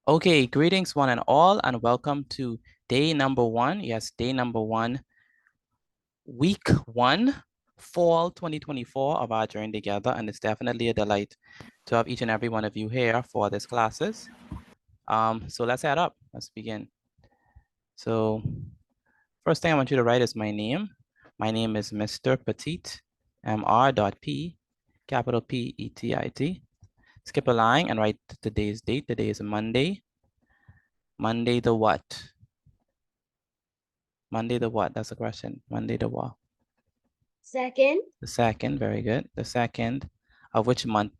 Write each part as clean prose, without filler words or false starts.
Okay, greetings one and all, and welcome to day number one. Yes, day number one, week one, fall 2024 of our journey together. And it's definitely a delight to have each and every one of you here for this classes. So let's head up. Let's begin. So first thing I want you to write is my name. My name is Mr. Petit, Mr.P, capital P-E-T-I-T. Skip a line and write today's date. Today is Monday. Monday the what? Monday the what? That's the question. Monday the what? Second. The second, very good. The second of which month?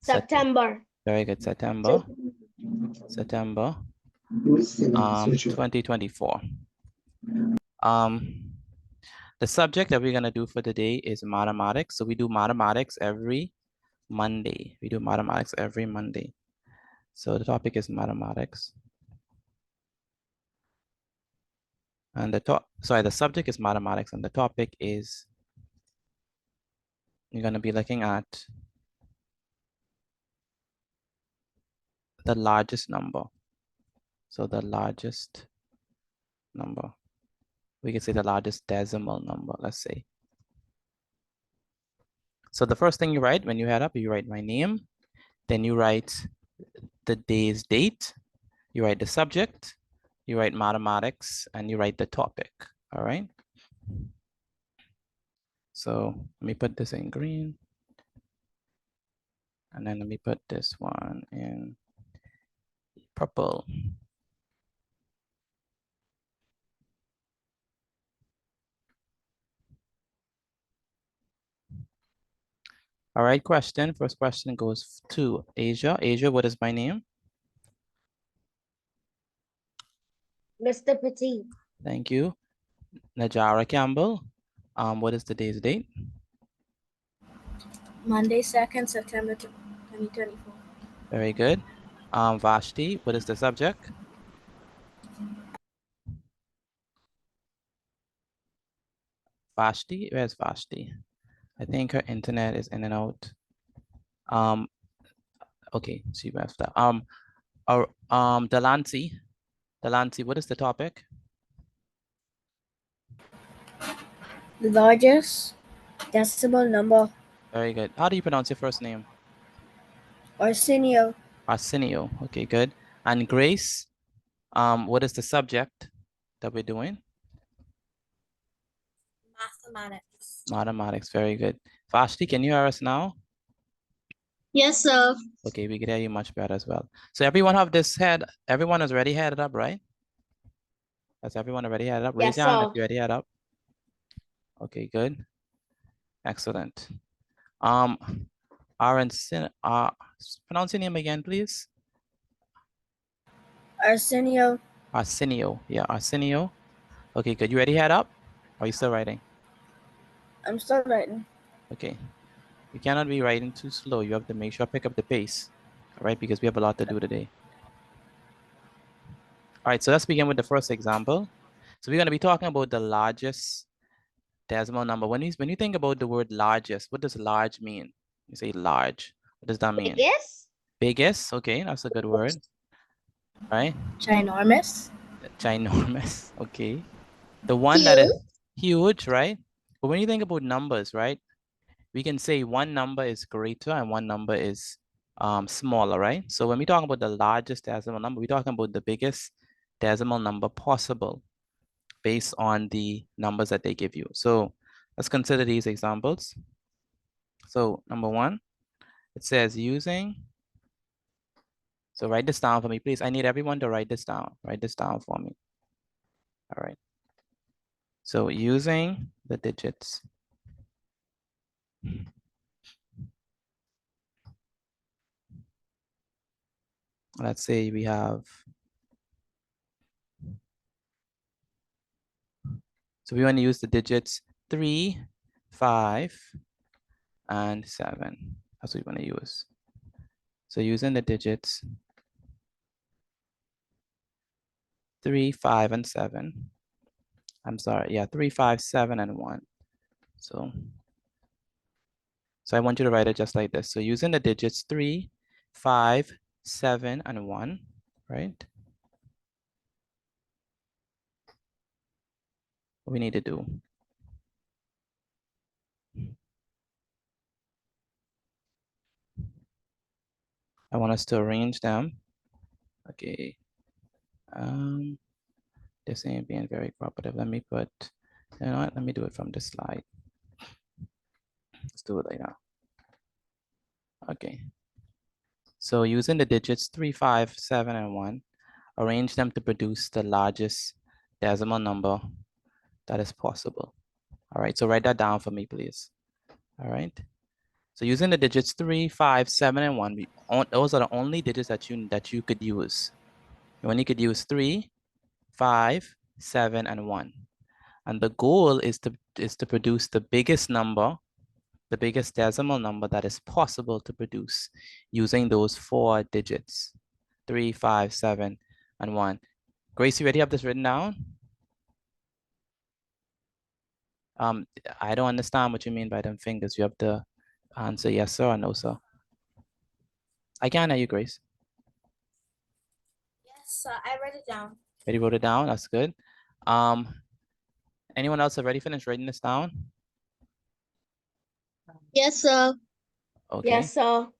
September. Very good. September. September 2024. The subject that we're gonna do for today is mathematics. So we do mathematics every Monday. We do mathematics every Monday. So the topic is mathematics. And the subject is mathematics and the topic is, you're gonna be looking at the largest number. So the largest number. We can say the largest decimal number, let's say. So the first thing you write when you head up, you write my name, then you write the day's date, you write the subject, you write mathematics, and you write the topic, all right? So let me put this in green. And then let me put this one in purple. All right, question. First question goes to Asia. Asia, what is my name? Mr. Petit. Thank you. Najara Campbell, what is the day's date? Monday, 2nd September 2024. Very good. Vashti, what is the subject? Vashti, where's Vashti? I think her internet is in and out. Okay, she messed up. Delancey, what is the topic? The largest decimal number, Very good. How do you pronounce your first name? Arsenio. Arsenio. Okay, good. And Grace, what is the subject that we're doing? Mathematics. Mathematics. Very good. Vashti, can you hear us now? Yes, sir. Okay, we can hear you much better as well. So everyone have this head. Everyone is already headed up, right? Has everyone already headed up? Raise Yes, your hand if sir. you already headed up. Okay, good. Excellent. Pronounce your name again, please. Arsenio. Arsenio. Yeah, Arsenio. Okay, good. You ready head up? Or are you still writing? I'm still writing. Okay. You cannot be writing too slow. You have to make sure pick up the pace. All right, because we have a lot to do today. All right, so let's begin with the first example. So we're going to be talking about the largest decimal number. When you think about the word largest, what does large mean? You say large. What does that mean? Biggest? Biggest. Okay, that's a good word. Right? Ginormous. Ginormous. Okay. The one that is huge, right? But when you think about numbers, right? We can say one number is greater and one number is smaller, right? So when we talk about the largest decimal number, we're talking about the biggest decimal number possible based on the numbers that they give you. So let's consider these examples. So number one, it says using, so write this down for me, please. I need everyone to write this down. Write this down for me. All right. So using the digits. Let's say we have, so we want to use the digits 3, 5, and 7. That's what we want to use. So using the digits 3, 5, and 7. I'm sorry, yeah, 3, 5, 7, and 1. So I want you to write it just like this. So using the digits 3, 5, 7, and 1, right? What we need to do. I want us to arrange them. Okay. This ain't being very cooperative. Let me put, you know what? Let me do it from this slide. Let's do it like that. Okay. So using the digits 3, 5, 7, and 1, arrange them to produce the largest decimal number that is possible. All right, so write that down for me, please. All right. So using the digits 3, 5, 7, and 1, those are the only digits that you could use. You only could use 3, 5, 7, and 1. And the goal is to produce the biggest number, the biggest decimal number that is possible to produce using those 4 digits, 3, 5, 7, and 1. Grace, you already have this written down? I don't understand what you mean by them fingers. You have to answer yes sir or no sir. I can't hear you, Grace. Yes, I read it down. Already wrote it down, that's good. Anyone else already finished writing this down? Yes, sir. Okay. Yes, sir. All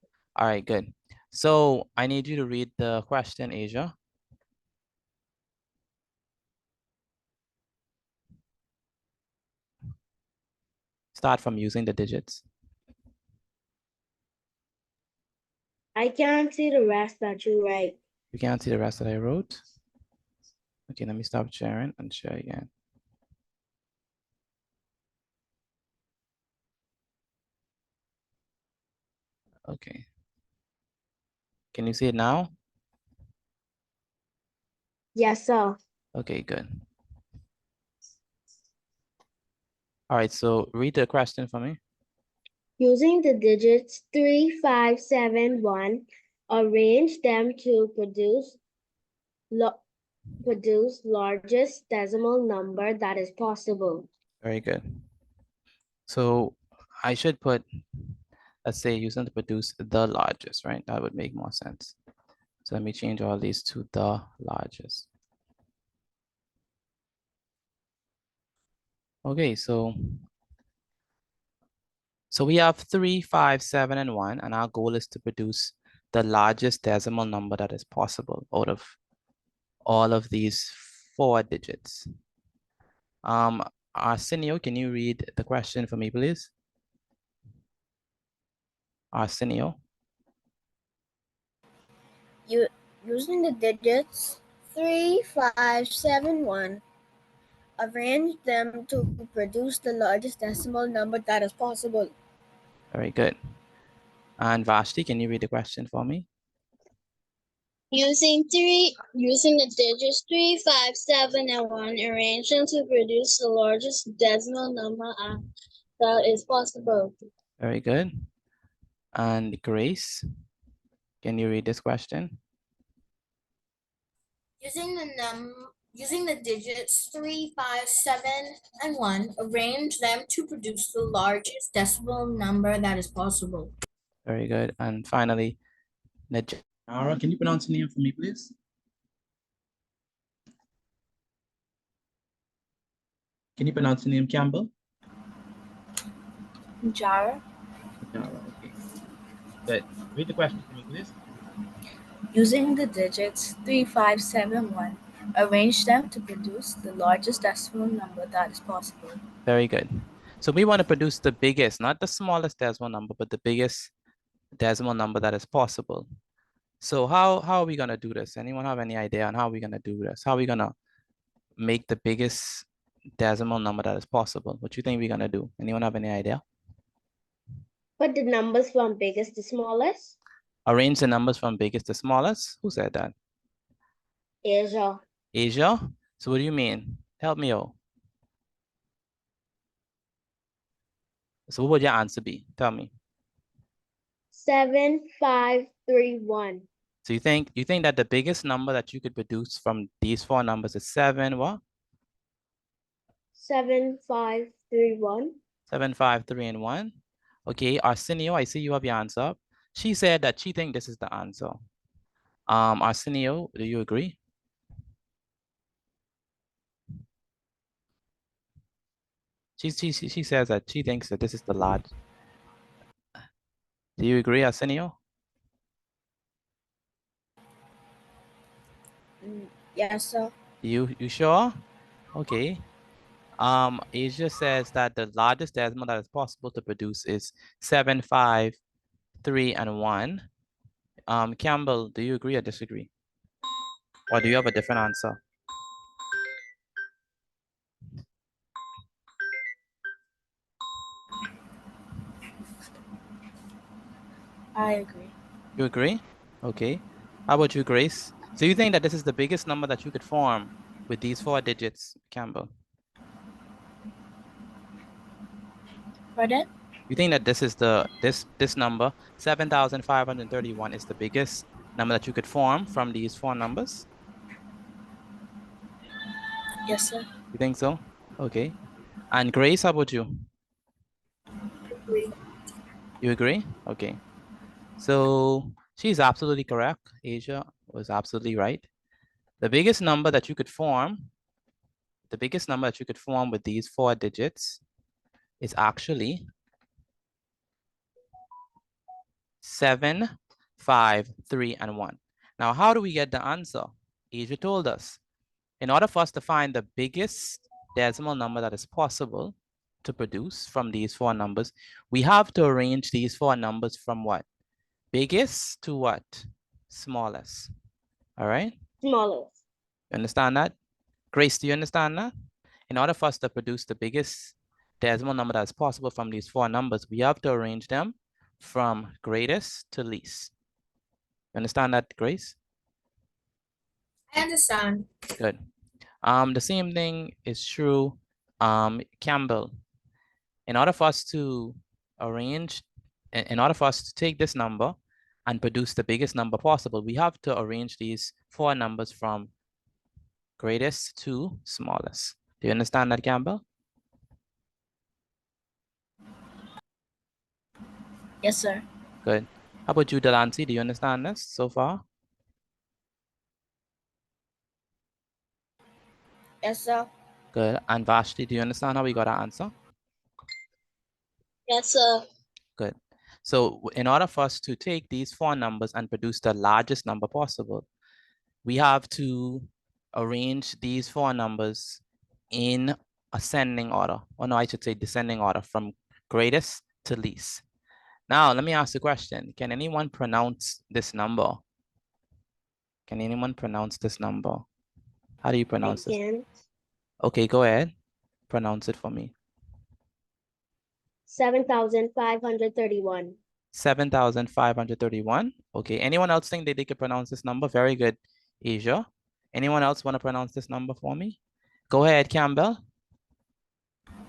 right, good. So I need you to read the question, Asia. Start from using the digits. I can't see the rest that you write. You can't see the rest that I wrote. Okay, let me stop sharing and share again. Okay. Can you see it now? Yes, sir. Okay, good. All right, so read the question for me. Using the digits 3, 5, 7, 1, arrange them to produce largest decimal number that is possible. Very good. So I should put, let's say, using to produce the largest, right? That would make more sense. So let me change all these to the largest. Okay, so we have 3, 5, 7, and 1, and our goal is to produce the largest decimal number that is possible out of all of these 4 digits. Arsenio, can you read the question for me, please? Arsenio. Using the digits 3, 5, 7, 1, arrange them to produce the largest decimal number that is possible. Very good. And Vashti, can you read the question for me? Using the digits 3, 5, 7, and 1, arrange them to produce the largest decimal number that is possible. Very good. And Grace, can you read this question? Using the digits 3, 5, 7, and 1, arrange them to produce the largest decimal number that is possible. Very good. And finally, Najara, can you pronounce the name for me, please? Can you pronounce the name Campbell? Jara. Najara, okay. Good. Read the question for me, please. Using the digits 3, 5, 7, 1, arrange them to produce the largest decimal number that is possible. Very good. So we want to produce the biggest, not the smallest decimal number, but the biggest decimal number that is possible. So how are we going to do this? Anyone have any idea on how we're going to do this? How are we going to make the biggest decimal number that is possible? What do you think we're going to do? Anyone have any idea? Put the numbers from biggest to smallest. Arrange the numbers from biggest to smallest. Who said that? Asia. Asia? So what do you mean? Help me out. So what would your answer be? Tell me. 7, 5, 3, 1. So you think that the biggest number that you could produce from these 4 numbers is 7 what? 7, 5, 3, 1. 7, 5, 3, and 1. Okay, Arsenio, I see you have your answer up. She said that she thinks this is the answer. Arsenio, do you agree? She says that she thinks that this is the large. Do you agree, Arsenio? Yes, sir. You sure? Okay. Asia says that the largest decimal that is possible to produce is 7, 5, 3, and 1. Campbell, do you agree or disagree? Or do you have a different answer? I agree. You agree? Okay. How about you, Grace? So you think that this is the biggest number that you could form with these 4 digits, Campbell? Pardon? You think that this is this number, 7,531, is the biggest number that you could form from these 4 numbers? Yes, sir. You think so? Okay. And Grace, how about you? Agree. You agree? Okay. So she's absolutely correct. Asia was absolutely right. The biggest number that you could form, with these 4 digits is actually 7, 5, 3, and 1. Now, how do we get the answer? Asia told us. In order for us to find the biggest decimal number that is possible to produce from these 4 numbers, we have to arrange these 4 numbers from what? Biggest to what? Smallest. All right? Smallest. You understand that? Grace, do you understand that? In order for us to produce the biggest decimal number that's possible from these 4 numbers, we have to arrange them from greatest to least. You understand that, Grace? I understand. Good. The same thing is true, Campbell. In order for us to in order for us to take this number and produce the biggest number possible, we have to arrange these 4 numbers from greatest to smallest. Do you understand that, Campbell? Yes, sir. Good. How about you, Delancey? Do you understand this so far? Yes, sir. Good. And Vashti, do you understand how we got our answer? Yes, sir. Good. So in order for us to take these 4 numbers and produce the largest number possible, we have to arrange these 4 numbers in ascending order. Or no, I should say descending order from greatest to least. Now, let me ask a question. Can anyone pronounce this number? Can anyone pronounce this number? How do you pronounce this? Can. Okay, go ahead. Pronounce it for me. 7,531. 7,531. Okay, anyone else think that they could pronounce this number? Very good, Asia. Anyone else want to pronounce this number for me? Go ahead, Campbell.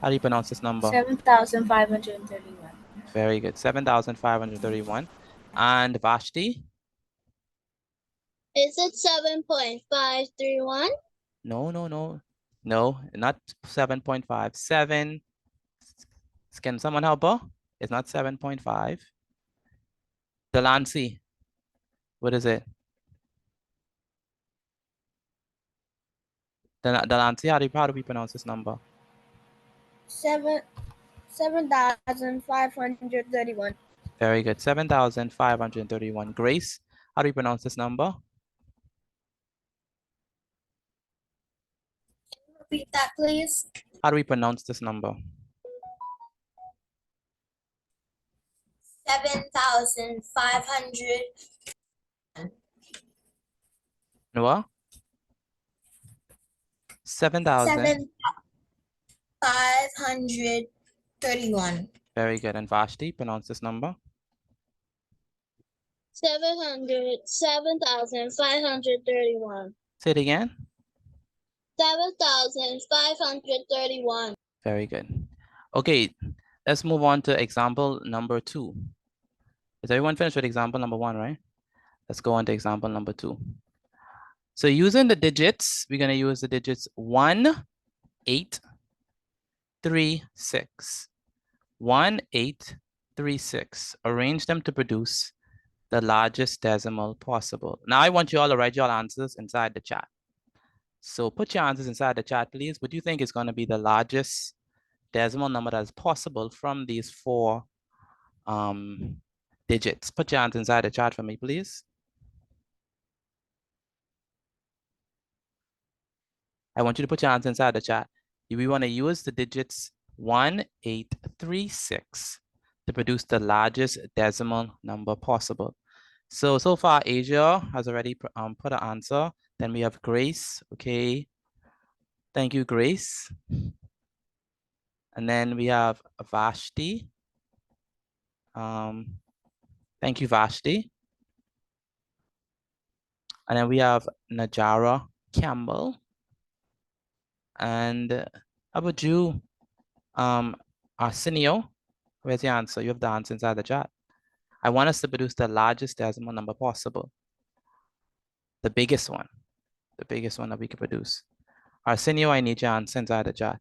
How do you pronounce this number? 7,531. Very good, 7,531. And Vashti? Is it 7.531? No, not 7.5. 7. Can someone help her? It's not 7.5. Delancey, what is it? Delancey, how do we pronounce this number? 7,531. Very good, 7,531. Grace, how do we pronounce this number? Repeat that, please. How do we pronounce this number? 7,500. What? 7,000. 7,531. Very good. And Vashti, pronounce this number. 7,531. Say it again. 7,531. Very good. Okay, let's move on to example number 2. Is everyone finished with example number 1, right? Let's go on to example number 2. So using the digits, we're going to use the digits 1, 8, 3, 6. 1, 8, 3, 6. Arrange them to produce the largest decimal possible. Now I want you all to write your answers inside the chat. So put your answers inside the chat, please. What do you think is going to be the largest decimal number that is possible from these four digits? Put your answers inside the chat for me, please. I want you to put your answers inside the chat. We want to use the digits 1836 to produce the largest decimal number possible. So far, Asia has already put an answer. Then we have Grace. Okay. Thank you, Grace. And then we have Vashti. Thank you, Vashti. And then we have Najara Campbell. And how about you, Arsenio? Where's your answer? You have the answer inside the chat. I want us to produce the largest decimal number possible. The biggest one that we can produce. Arsenio, I need your answer inside the chat.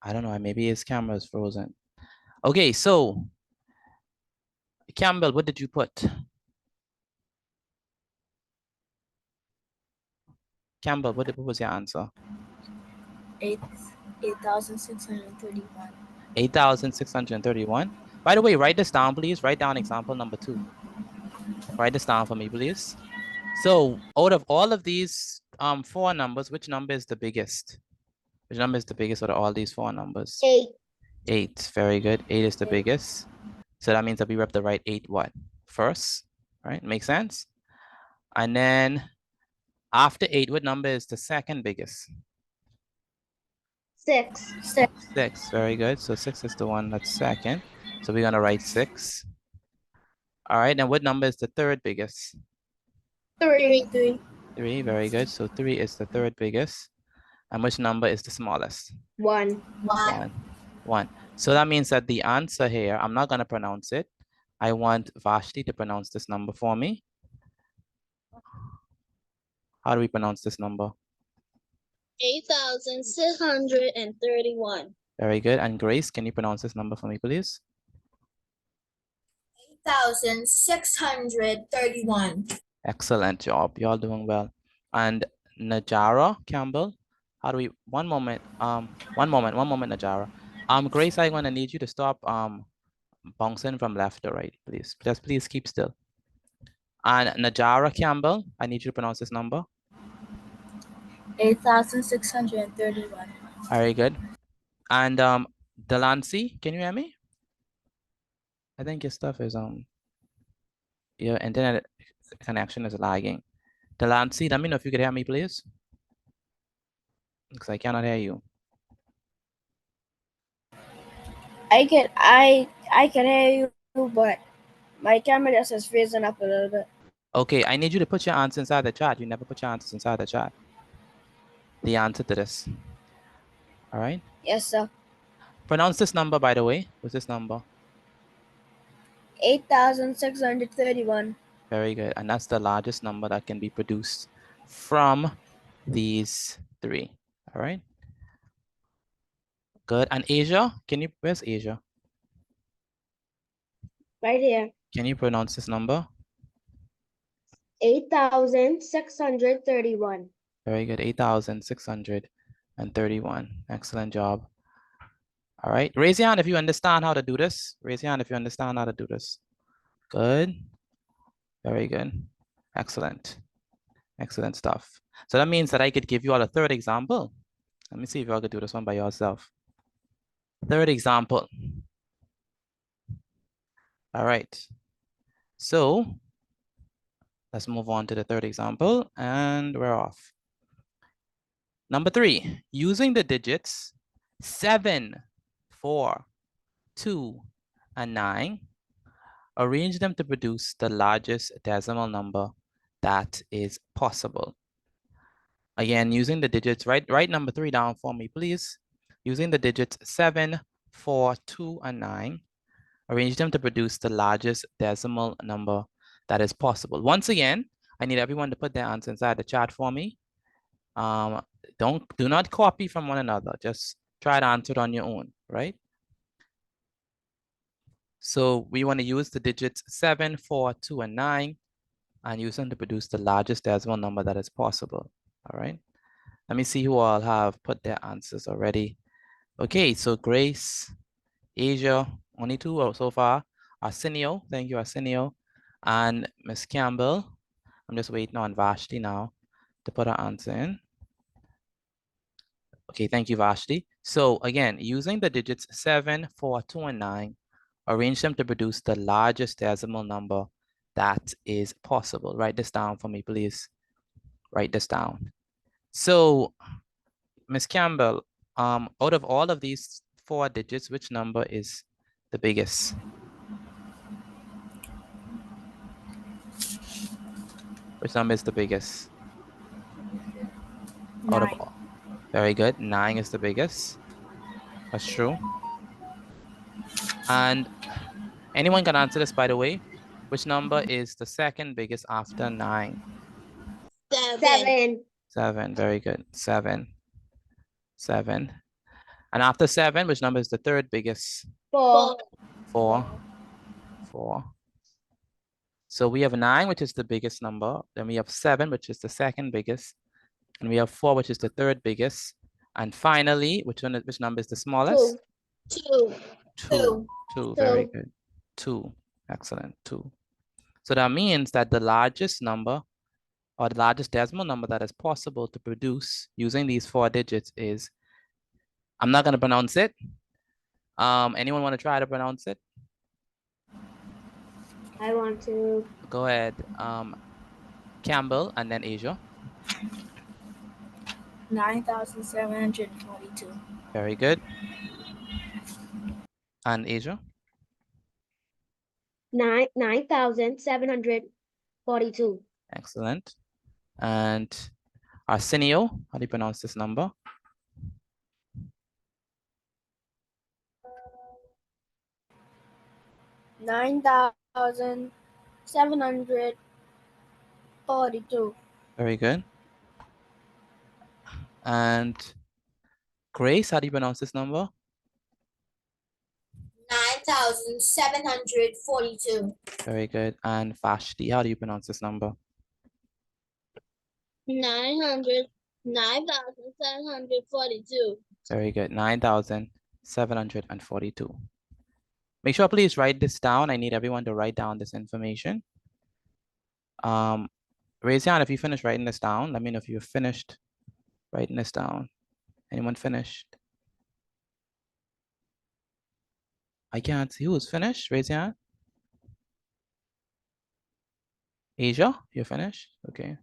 I don't know, maybe his camera is frozen. Okay, so Campbell, what did you put? Campbell, what was your answer? 8,631. 8,631. By the way, write this down, please. Write down example number 2. Write this down for me, please. So out of all of these four numbers, which number is the biggest? Which number is the biggest out of all these four numbers? 8. 8. Very good. 8 is the biggest. So that means that we have to write 8 what? First, right? Makes sense? And then after 8, what number is the second biggest? 6. 6. Very good. So 6 is the one that's second. So we're going to write 6. All right. And what number is the third biggest? 3. 3. Very good. So 3 is the third biggest. And which number is the smallest? 1. 1. So that means that the answer here, I'm not going to pronounce it. I want Vashti to pronounce this number for me. How do we pronounce this number? 8,631. Very good. And Grace, can you pronounce this number for me, please? 8,631. Excellent job. You're all doing well. And Najara Campbell, how do we, one moment, Najara. Grace, I'm gonna need you to stop bouncing from left to right, please. Just please keep still. And Najara Campbell, I need you to pronounce this number. 8,631. Very good. And Delancey, can you hear me? I think your stuff is your internet connection is lagging. Delancey, let me know if you could hear me, please. Because I cannot hear you. I can hear you, but my camera just is freezing up a little bit. Okay, I need you to put your answer inside the chat. You never put your answers inside the chat. The answer to this. All right? Yes, sir. Pronounce this number, by the way. What's this number? 8,631. Very good. And that's the largest number that can be produced from these three. All right? Good. And Asia, where's Asia? Right here. Can you pronounce this number? 8,631. Very good. 8,631. Excellent job. All right. Raise your hand if you understand how to do this. Raise your hand if you understand how to do this. Good. Very good. Excellent. Excellent stuff. So that means that I could give you all a third example. Let me see if y'all could do this one by yourself. Third example. All right. So let's move on to the third example and we're off. Number 3, using the digits 7, 4, 2, and 9, arrange them to produce the largest decimal number that is possible. Again, using the digits, write number 3 down for me, please. Using the digits 7, 4, 2, and 9, arrange them to produce the largest decimal number that is possible. Once again, I need everyone to put their answer inside the chat for me. Do not copy from one another. Just try to answer it on your own, right? So we want to use the digits 7, 4, 2, and 9 and use them to produce the largest decimal number that is possible, all right? Let me see who all have put their answers already. Okay, so Grace, Asia, only two so far. Arsenio, thank you, Arsenio. And Miss Campbell. I'm just waiting on Vashti now to put her answer in. Okay, thank you, Vashti. So again, using the digits 7, 4, 2, and 9, arrange them to produce the largest decimal number that is possible. Write this down for me, please. Write this down. So, Miss Campbell, out of all of these 4 digits, which number is the biggest? Which number is the biggest? Out of 9. all. Very good. 9 is the biggest. That's true. And anyone can answer this, by the way. Which number is the second biggest after 9? 7. 7. Very good. 7. 7. And after 7, which number is the third biggest? 4. 4. 4. So we have 9, which is the biggest number. Then we have 7, which is the second biggest. And we have 4, which is the third biggest. And finally, which number is the smallest? 2. 2. 2. Very good. 2. Excellent. 2. So that means that the largest number or the largest decimal number that is possible to produce using these 4 digits is, I'm not going to pronounce it. Anyone want to try to pronounce it? I want to. Go ahead. Campbell and then Asia. 9,742. Very good. And Asia. 9,742. Excellent. And Arsenio, how do you pronounce this number? 9,742. Very good. And Grace, how do you pronounce this number? 9,742. Very good. And Vashti, how do you pronounce this number? 9,742. Very good. 9,742. Make sure please write this down. I need everyone to write down this information. Raise your hand if you finished writing this down. Let me know if you've finished writing this down. Anyone finished? I can't see who's finished. Raise your hand. Asia, you're finished? Okay.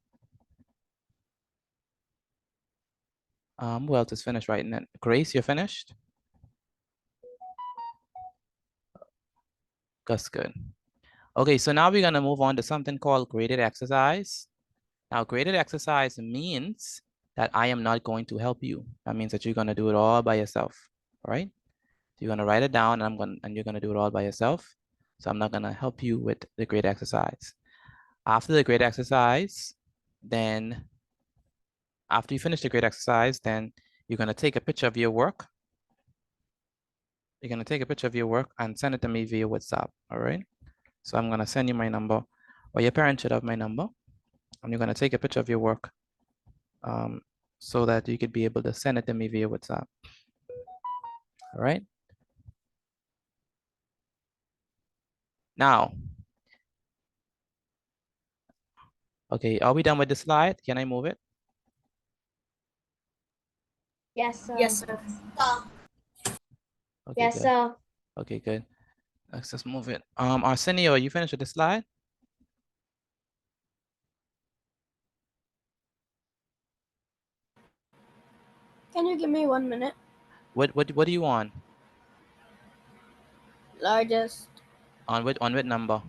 Who else is finished writing it? Grace, you're finished? That's good. Okay, so now we're gonna move on to something called graded exercise. Now, graded exercise means that I am not going to help you. That means that you're gonna do it all by yourself, all right? So you're gonna write it down and you're gonna do it all by yourself. So I'm not gonna help you with the graded exercise. After the graded exercise, then after you finish the graded exercise, then you're gonna take a picture of your work. You're gonna take a picture of your work and send it to me via WhatsApp, all right? So I'm gonna send you my number, or your parents should have my number. And you're gonna take a picture of your work so that you could be able to send it to me via WhatsApp, all right? Now, okay, are we done with the slide? Can I move it? Yes, sir. Yes, sir. Okay, Yes, good. sir. Okay, good. Let's just move it. Arsenio, are you finished with the slide? Can you give me 1 minute? What do you want? Largest. On which number?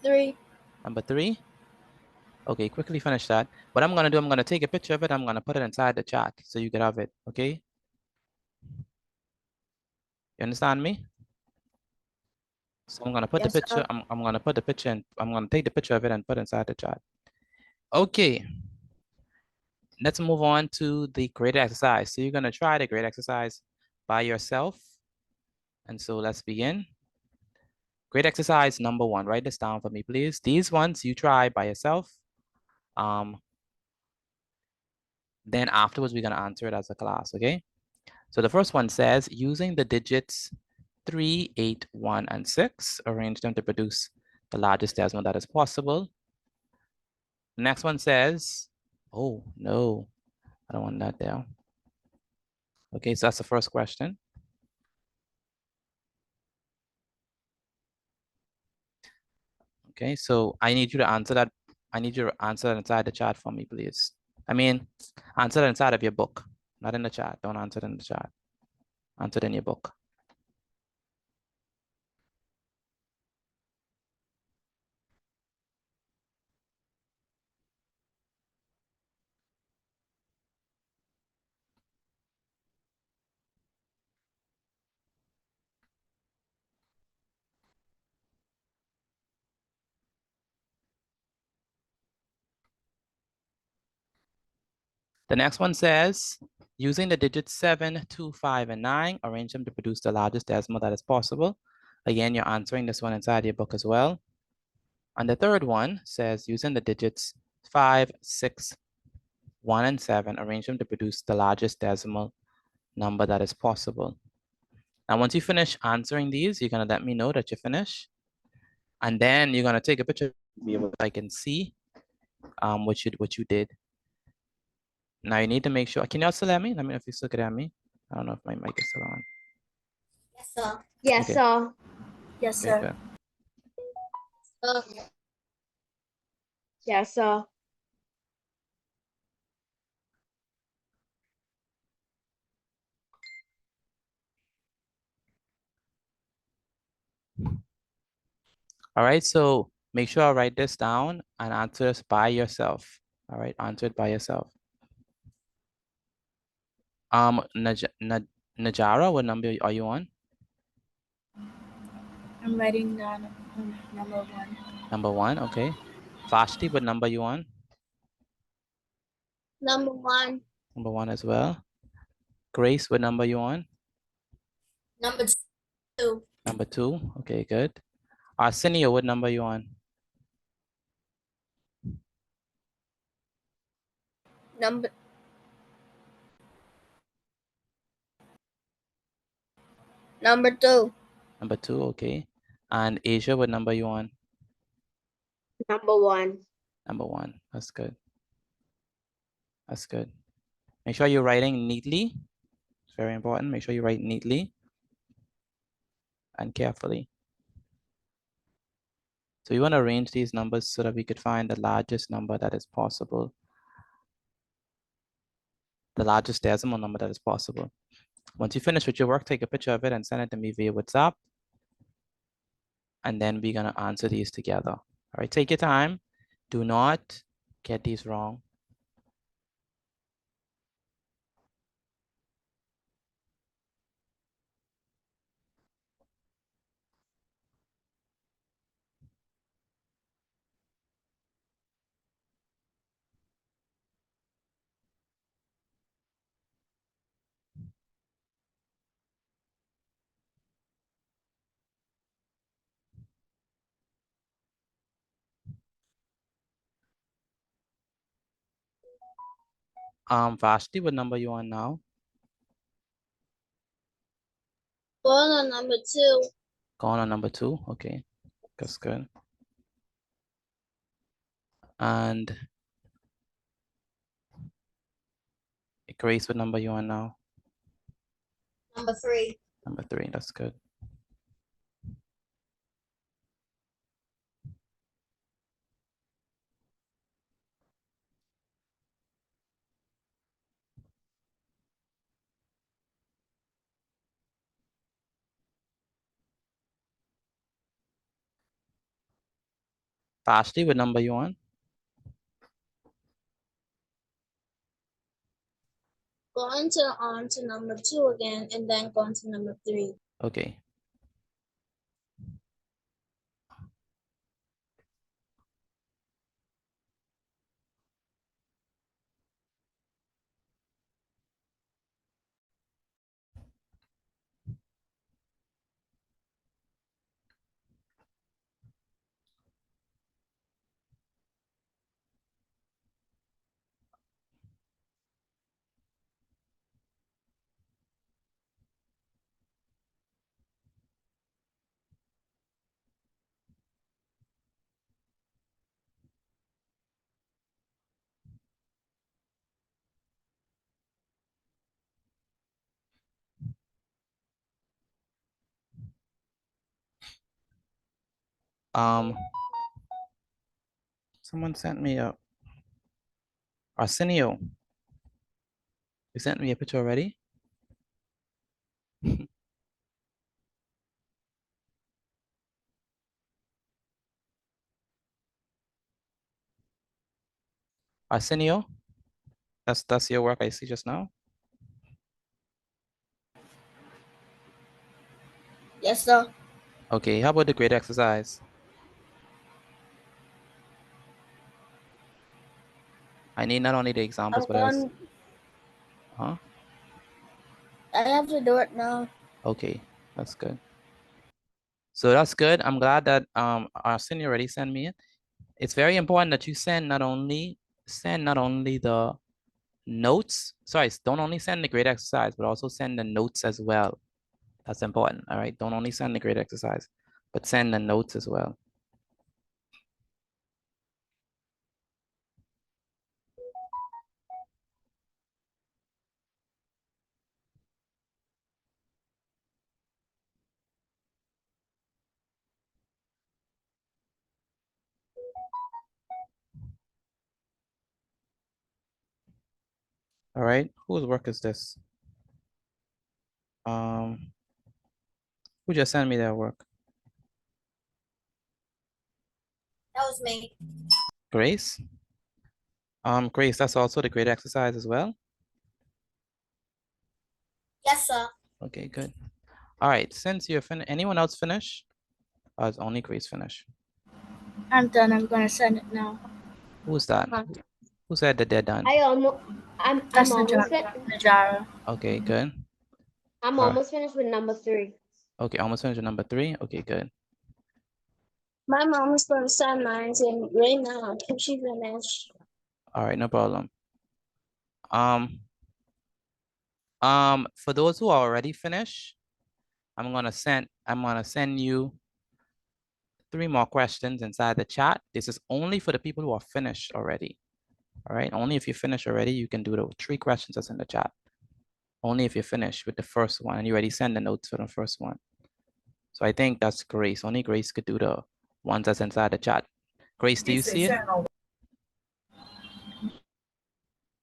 3. Number 3? Okay, quickly finish that. What I'm gonna do, I'm gonna take a picture of it. I'm gonna put it inside the chat so you can have it, okay? You understand me? So I'm gonna put the Yes, sir. picture, I'm gonna put the picture and I'm gonna take the picture of it and put it inside the chat. Okay. let's move on to the graded exercise. So you're gonna try the graded exercise by yourself. And so let's begin. Grade exercise number 1. Write this down for me, please. These ones you try by yourself. Then afterwards, we're gonna answer it as a class, okay? So the first one says, using the digits 3, 8, 1, and 6, arrange them to produce the largest decimal that is possible. The next one says, oh, no, I don't want that there. Okay, so that's the first question. Okay, so I need you to answer that. I need you to answer that inside the chat for me, please. I mean, answer it inside of your book, not in the chat. Don't answer it in the chat. Answer it in your book. The next one says, using the digits 7, 2, 5, and 9, arrange them to produce the largest decimal that is possible. Again, you're answering this one inside your book as well. And the third one says, using the digits 5, 6, 1, and 7, arrange them to produce the largest decimal number that is possible. Now, once you finish answering these, you're going to let me know that you finish. And then you're going to take a picture of me so I can see what you did. Now, you need to make sure. Can you also let me? Let me know if you still can hear me. I don't know if my mic is still on. Yes, sir. Yes, Okay. sir. Yes, Okay, sir. good. Yes, sir. All right, so make sure I write this down and answer this by yourself. All right, answer it by yourself. Najara, what number are you on? I'm writing down number 1. Number 1, okay. Vashti, what number are you on? Number 1. Number 1 as well. Grace, what number are you on? Number 2. Number 2, okay, good. Arsenio, what number are you on? Number Number 2. Number 2, okay. And Asia, what number are you on? Number 1. Number 1, that's good. That's good. Make sure you're writing neatly. It's very important. Make sure you write neatly and carefully. So we want to arrange these numbers so that we could find the largest number that is possible, the largest decimal number that is possible. Once you finish with your work, take a picture of it and send it to me via WhatsApp. And then we're going to answer these together. All right, take your time. Do not get these wrong. Vashti, what number you on now? Going on number 2. Going on number 2. Okay, that's good. And Grace, what number you on now? Number 3. Number 3. That's good. Vashti, what number you on? Going to on to number 2 again, and then going to number 3. Okay. Someone sent me a Arsenio. You sent me a picture already? Arsenio, that's your work I see just now. Yes, sir. Okay, how about the grade exercise? I need not only the examples, I'm but else. going. Huh? I have to do it now. Okay, that's good. So that's good. I'm glad that Arsenio already sent me it. It's very important that you send not only the notes. Sorry, don't only send the grade exercise, but also send the notes as well. That's important. All right. Don't only send the grade exercise, but send the notes as well. All right. Whose work is this? Who just sent me their work? That was me. Grace. Grace, that's also the grade exercise as well. Yes, sir. Okay, good. All right. Since you're finished, anyone else finish? It's only Grace finish. I'm done. I'm gonna send it now. Who's that? Who said that they're done? I'm That's almost Najara. Okay, good. I'm All right. almost finished with number 3. Okay, almost finished with number 3. Okay, good. My mom is gonna send mine in right now. Can she finish? All right, no problem. For those who are already finished, I'm gonna send you 3 more questions inside the chat. This is only for the people who are finished already. All right, only if you finish already, you can do the 3 questions that's in the chat. Only if you finish with the first one and you already send the notes for the first one. So I think that's Grace. Only Grace could do the ones that's inside the chat. Grace, do you see it?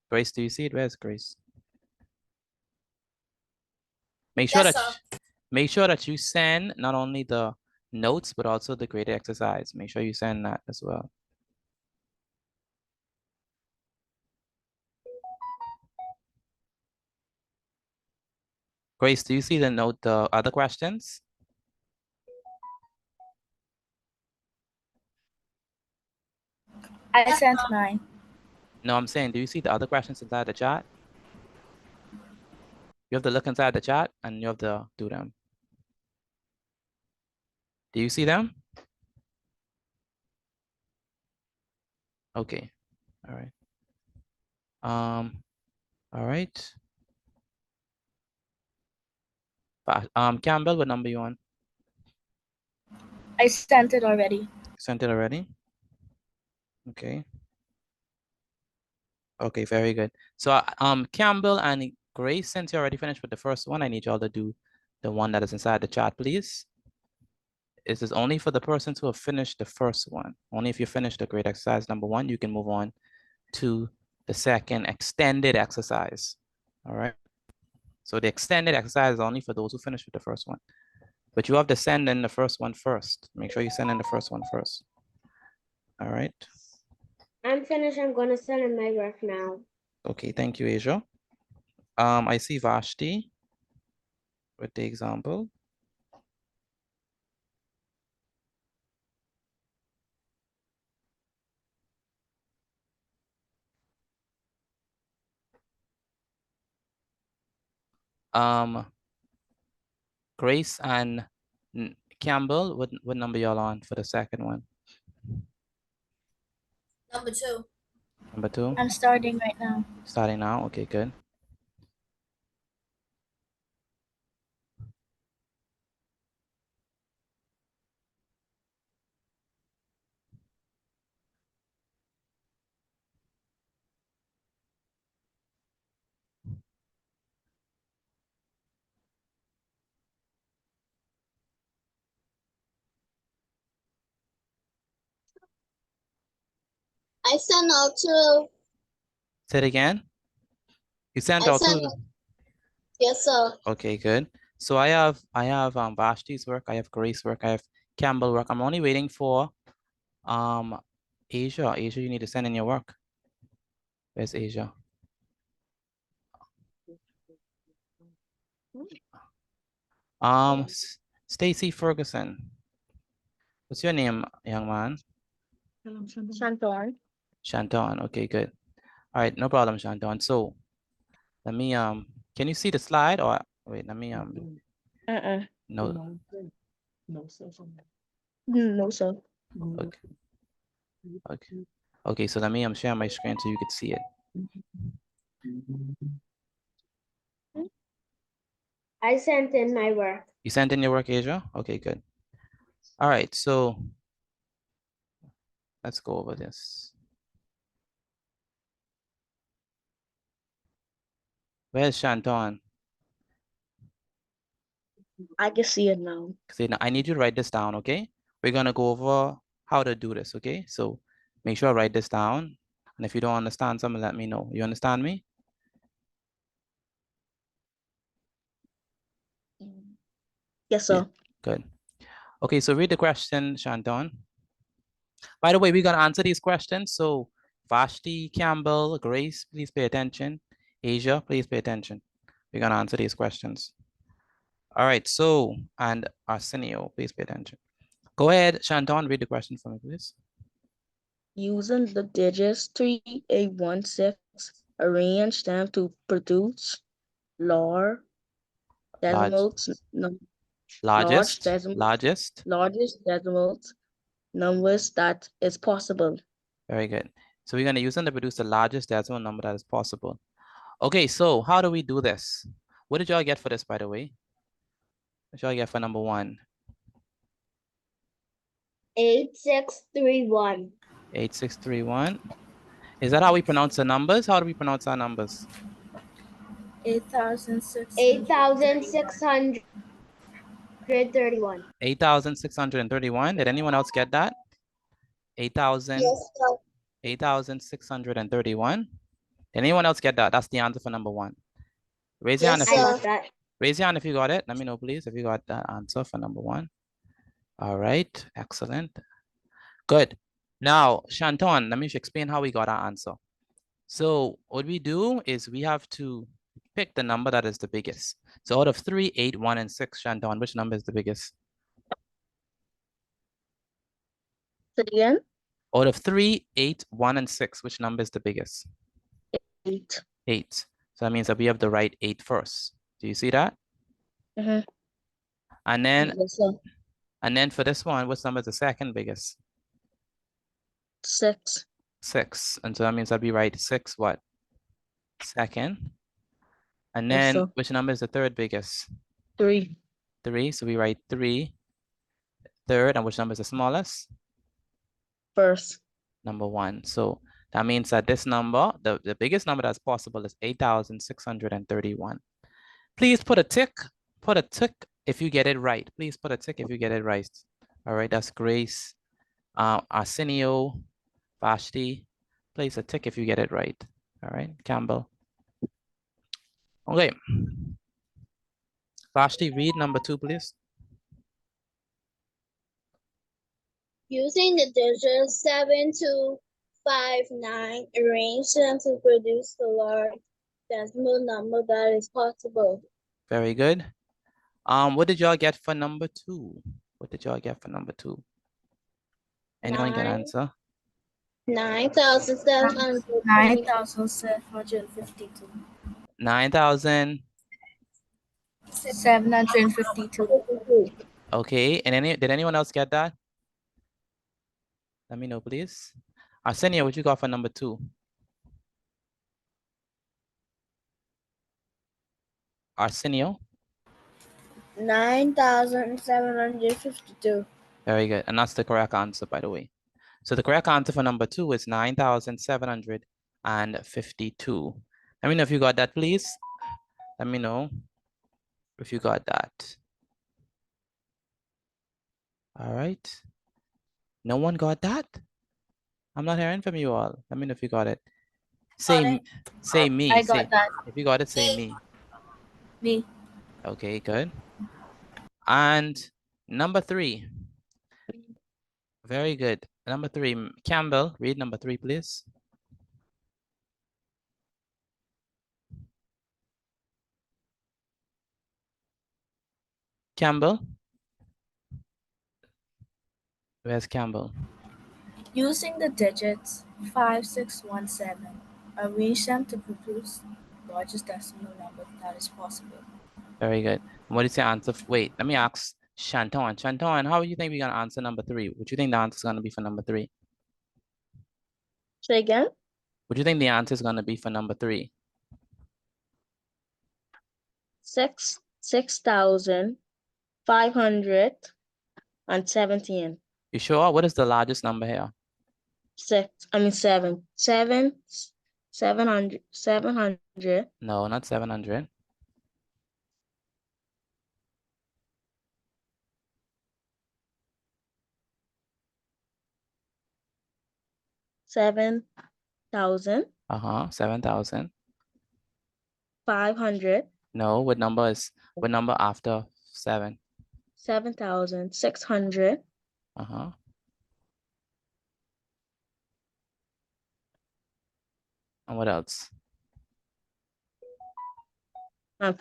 Grace, do you see it? Where's Grace? Make sure Yes, that sir. make sure that you send not only the notes but also the graded exercise. Make sure you send that as well. Grace, do you see the note, the other questions? I Yes, sent sir. mine. No, I'm saying, do you see the other questions inside the chat? You have to look inside the chat and you have to do them. Do you see them? Okay. All right. All right. Campbell, what number you on? I sent it already. Sent it already? Okay. Okay, very good. So Campbell and Grace, since you already finished with the first one, I need y'all to do the one that is inside the chat, please. This is only for the persons who have finished the first one. Only if you finish the grade exercise number 1, you can move on to the second extended exercise. All right. So the extended exercise is only for those who finish with the first one. But you have to send in the first one first. Make sure you send in the first one first. All right. I'm finished. I'm gonna send in my work now. Okay, thank you, Asia. I see Vashti with the example. Grace and Campbell, what number y'all on for the second one? Number 2. Number 2? I'm starting right now. Starting now? Okay, good. I sent out to. Say it again. You sent I out sent. to. Yes, sir. Okay, good. So I have Vashti's work, I have Grace work, I have Campbell work. I'm only waiting for Asia. Asia, you need to send in your work. Where's Asia? Stacy Ferguson. What's your name, young man? Shantor. Shanton. Okay, good. All right, no problem, Shanton. So let me can you see the slide or wait, let me no. No, sir. Okay. Okay. Okay, so let me share my screen so you could see it. I sent in my work. You sent in your work, Asia? Okay, good. All right, so let's go over this. Where's Shanton? I can see it now. See, now I need you to write this down, okay? We're gonna go over how to do this, okay? So make sure I write this down. And if you don't understand something, let me know. You understand me? Yes, Yeah, sir. good. Okay, so read the question, Shanton. By the way, we're gonna answer these questions. So Vashti, Campbell, Grace, please pay attention. Asia, please pay attention. We're gonna answer these questions. All right, so, and Arsenio, please pay attention. Go ahead, Shanton, read the question for me, please. Using the digits 3, 8, 1, 6, arrange them to produce large decimals, Largest, largest decimals numbers that is possible. Very good. So we're gonna use them to produce the largest decimal number that is possible. Okay, so how do we do this? What did y'all get for this, by the way? What did y'all get for number one? 8631. 8631. Is that how we pronounce the numbers? How do we pronounce our numbers? 8631. 8,631. Did anyone else get that? 8,000. Yes, sir. 8,631. Did anyone else get that? That's the answer for number one. Raise your hand Yes, if you sir. That raise your hand if you got it. Let me know, please, if you got that answer for number one. All right, excellent. Good. Now, Shanton, let me explain how we got our answer. So what we do is we have to pick the number that is the biggest. So out of 3, 8, 1, and 6, Shanton, which number is the biggest? again, Out of 3, 8, 1, and 6, which number is the biggest? 8. 8. So that means that we have to write 8 first. Do you see that? Mm-hmm. And then Yes, sir. for this one, which number is the second biggest? 6. 6. And so that means that we write 6 what? Second. And Yes, then sir. which number is the third biggest? 3. 3. So we write 3 third. And which number is the smallest? First. Number 1. So that means that this number, the biggest number that's possible is 8,631. Please put a tick if you get it right. Please put a tick if you get it right. All right, that's Grace, Arsenio, Vashti. Place a tick if you get it right. All right, Campbell. Okay. Vashti, read number 2, please. Using the digits 7259, arrange them to produce the large decimal number that is possible. Very good. What did y'all get for number 2? What did y'all get for number 2? Anyone get an answer? 9,752. 9,752. 9,000. 752. Okay, and did anyone else get that? Let me know, please. Arsenio, what you got for number 2? Arsenio? 9,752. Very good. And that's the correct answer, by the way. So the correct answer for number 2 is 9,752. Let me know if you got that, please. Let me know if you got that. All right. No one got that? I'm not hearing from you all. Let me know if you got it. Got it. Say me. I got that. If you got it, say me. Me. Okay, good. And number 3. Very good. Number 3, Campbell, read number 3, please. Campbell. Where's Campbell? Using the digits 5617, arrange them to produce the largest decimal number that is possible. Very good. What is your answer? Wait, let me ask Shanton. Shanton, how do you think we're gonna answer number 3? What do you think the answer is gonna be for number 3? Say again. What do you think the answer is gonna be for number 3? 6,517. You sure? What is the largest number here? 7. 700. No, not 700. 7,000. 7,000. 500. No, what number after 7? 7,600. And what else? And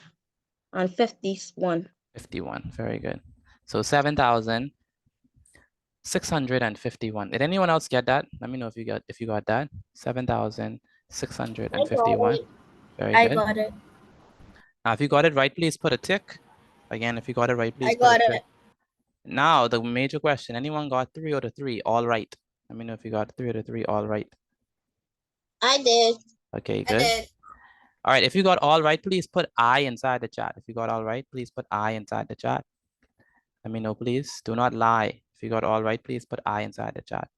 51. 51. Very good. So 7,651. Did anyone else get that? Let me know if you got that. 7,651. Very I good. got it. Now, if you got it right, please put a tick. Again, if you got it right, please I put a got tick. it. Now, the major question. Anyone got 3 out of 3? All right. Let me know if you got 3 out of 3. All right. I did. Okay, I good. did. All right, if you got all right, please put I inside the chat. If you got all right, please put I inside the chat. Let me know, please. Do not lie. If you got all right, please put I inside the chat.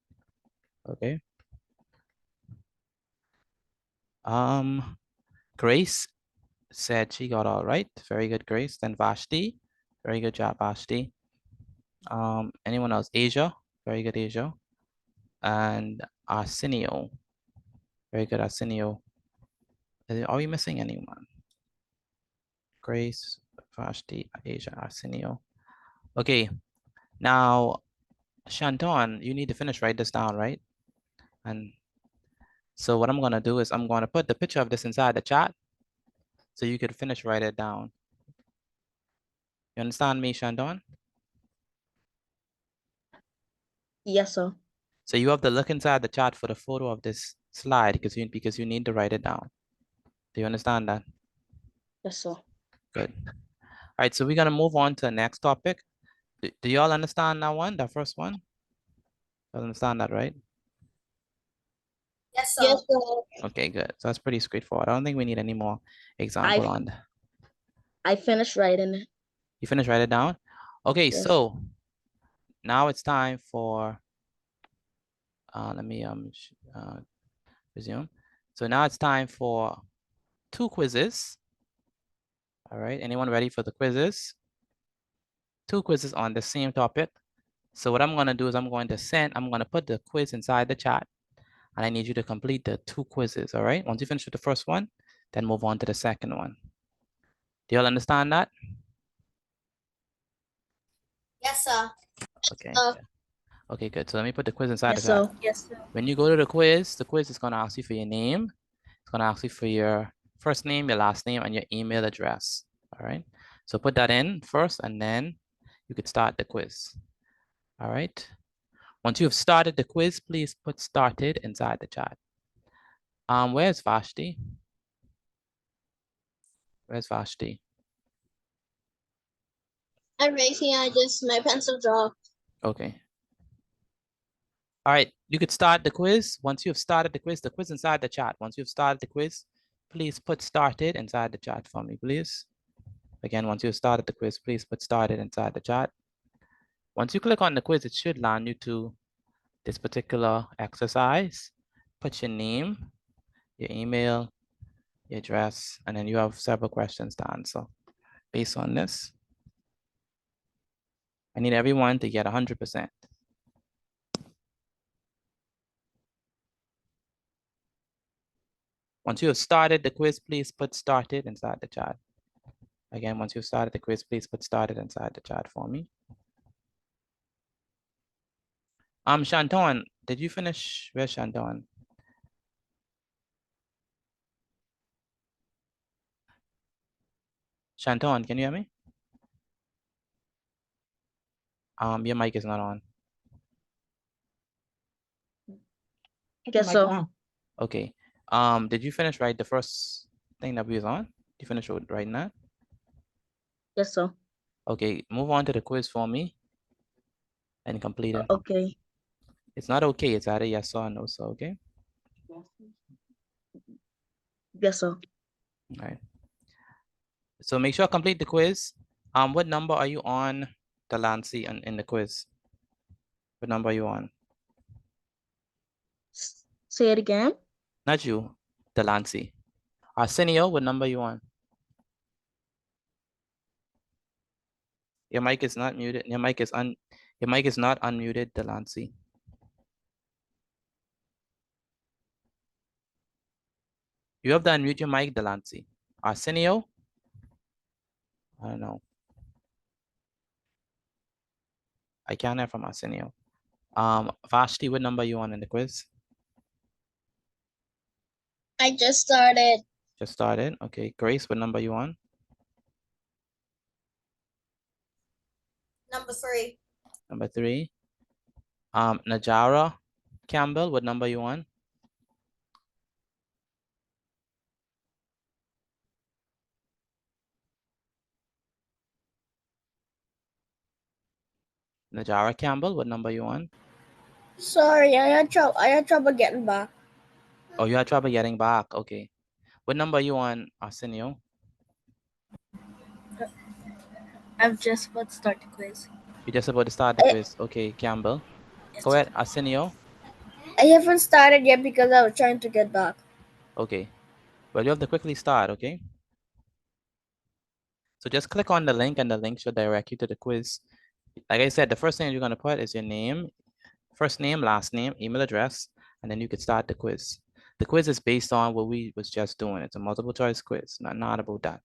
Okay. Grace said she got all right. Very good, Grace. Then Vashti. Very good job, Vashti. Anyone else? Asia. Very good, Asia. And Arsenio. Very good, Arsenio. Are we missing anyone? Grace, Vashti, Asia, Arsenio. Okay. Now, Shanton, you need to write this down, right? And so what I'm gonna do is I'm gonna put the picture of this inside the chat so you could write it down. You understand me, Shanton? Yes, sir. So you have to look inside the chat for the photo of this slide because you need to write it down. Do you understand that? Yes, sir. Good. All right, so we're gonna move on to the next topic. Do y'all understand that one, that first one? You understand that, right? Yes, sir. Yes, sir. Okay, good. So that's pretty straightforward. I don't think we need any more example on that. I finished writing it. You finished write it down? Okay, Yes. so now it's time for, let me resume. So now it's time for 2 quizzes. All right, anyone ready for the quizzes? 2 quizzes on the same topic. So what I'm gonna do is I'm gonna put the quiz inside the chat and I need you to complete the 2 quizzes, all right? Once you finish with the first one, then move on to the second one. Do y'all understand that? Yes, sir. Okay. Okay, good. So let me put the quiz inside Yes, the chat. sir. Yes, sir. When you go to the quiz is gonna ask you for your name. It's gonna ask you for your first name, your last name, and your email address, all right? So put that in first and then you could start the quiz, all right? Once you've started the quiz, please put started inside the chat. Where's Vashti? Where's Vashti? I'm racing. My pencil draw. Okay. All right, you could start the quiz. Once you've started the quiz inside the chat. Once you've started the quiz, please put started inside the chat for me, please. Again, once you've started the quiz, please put started inside the chat. Once you click on the quiz, it should land you to this particular exercise. Put your name, your email, your address, and then you have several questions to answer based on this. I need everyone to get 100%. Once you have started the quiz, please put started inside the chat. Again, once you've started the quiz, please put started inside the chat for me. Shanton, did you finish? Where's Shanton? Shanton, can you hear me? Your mic is not on. Guess so. Okay. Did you finish right the first thing that we was on? You finished right now? Guess so. Okay, move on to the quiz for me and complete it. Okay. It's not okay. It's either yes or no. So okay. Guess so. All right. So make sure to complete the quiz. What number are you on, Delancey, in the quiz? What number are you on? Say it again. Not you, Delancey. Arsenio, what number are you on? Your mic is not muted. Your mic is not unmuted, Delancey. You have to unmute your mic, Delancey. Arsenio? I don't know. I can't hear from Arsenio. Vashti, what number are you on in the quiz? I just started. Just started. Okay. Grace, what number are you on? Number 3. Number 3. Najara Campbell, what number are you on? Najara Campbell, what number are you on? Sorry, I had trouble getting back. Oh, you had trouble getting back. Okay. What number are you on, Arsenio? I've just about to start the quiz. You're just about to start the I, quiz. Okay, Campbell. Yes, Go ahead, Arsenio. I haven't started yet because I was trying to get back. Okay. Well, you have to quickly start, okay? So just click on the link and the link should direct you to the quiz. Like I said, the first thing you're going to put is your name, first name, last name, email address, and then you could start the quiz. The quiz is based on what we was just doing. It's a multiple choice quiz, not about that.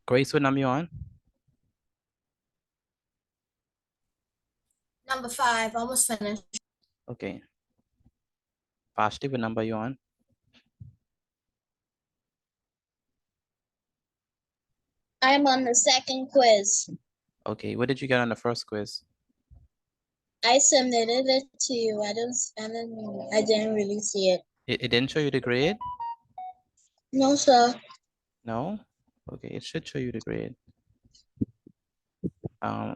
Grace, what number you on? Number 5. Almost finished. Okay. Vashti, what number you on? I'm on the second quiz. Okay, what did you get on the first quiz? I submitted it to you. I didn't really see it. It didn't show you the grade? No, sir. No? Okay, it should show you the grade. I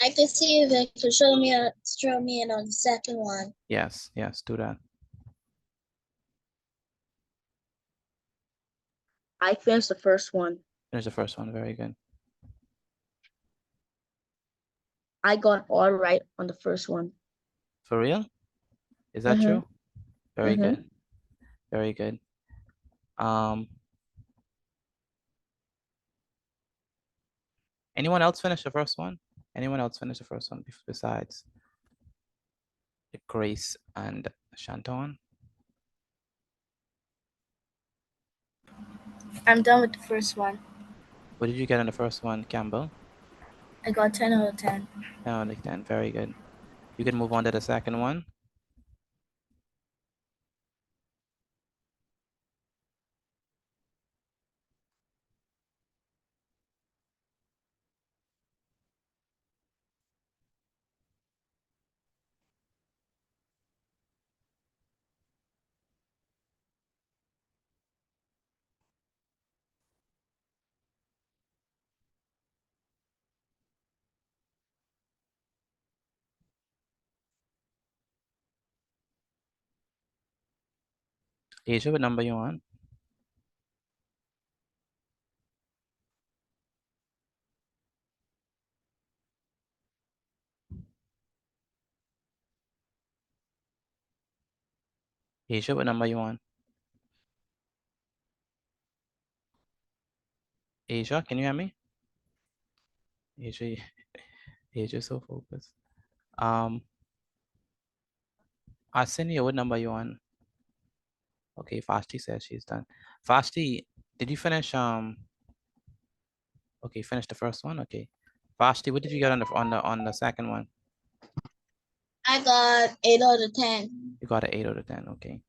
could see if it could show me it on the second one. Yes, do that. I finished the first one. There's the first one, very good. I got all right on the first one. For real? Is that true? Very good. Very good. Anyone else finish the first one? Anyone else finish the first one besides Grace and Shanton? I'm done with the first one. What did you get on the first one, Campbell? I got 10 out of 10. 10 out of 10, very good. You can move on to the second one. Asia, what number you on? Asia, what number you on? Asia, can you hear me? Asia, Asia, so focused. Arsenio, what number you on? Okay, Fasti says she's done. Fasti, did you finish? Okay, finish the first one. Okay, Vashti, what did you get on the second one? I got 8 out of 10. You got an 8 out of 10. Okay.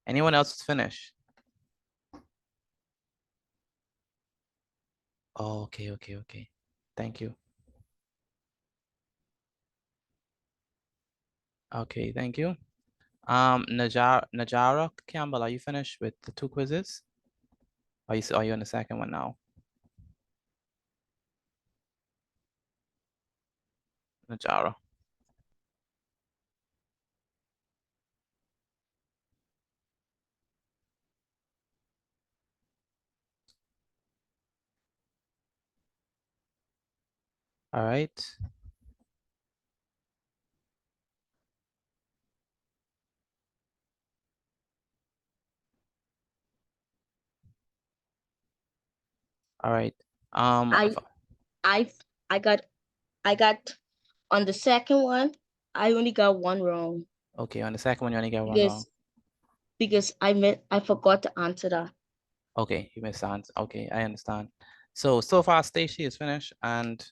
Anyone else finish? Oh, okay. Thank you. Okay, thank you. Najara Campbell, are you finished with the 2 quizzes? Are you on the second one now? Najara. All right. All right. I I I got on the second one, I only got one wrong Okay, on the second one you only get one wrong. because I forgot to answer that. Okay, you missed answer. Okay, I understand. So far Stacy is finished and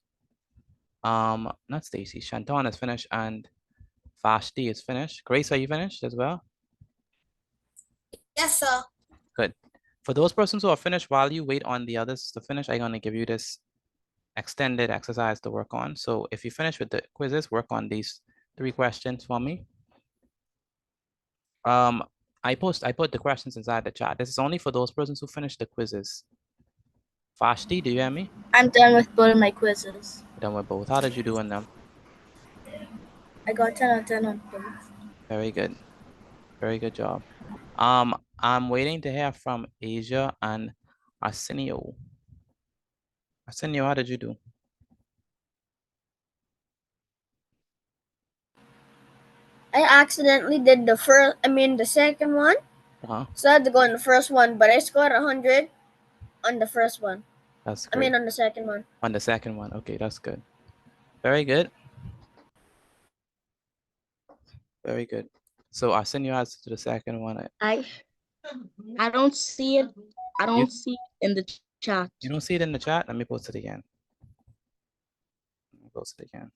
not Stacy, Shanton is finished and Vashti is finished. Grace, are you finished as well? Yes, sir. Good. For those persons who are finished, while you wait on the others to finish, I'm going to give you this extended exercise to work on. So if you finish with the quizzes, work on these 3 questions for me. I put the questions inside the chat. This is only for those persons who finish the quizzes. Vashti, do you hear me? I'm done with both of my quizzes. You're done with both. How did you do on them? I got 10 out of 10 on both. Very good. Very good job. I'm waiting to hear from Asia and Arsenio. Arsenio, how did you do? I accidentally did the second one. So I had to go on the first one, but I scored 100 on the first one. That's great. On the second one. On the second one. Okay, that's good. Very good. Very good. So I'll send you answer to the second one. I don't see it. I don't see it in the chat. You don't see it in the chat? Let me post it again. Let me post it again.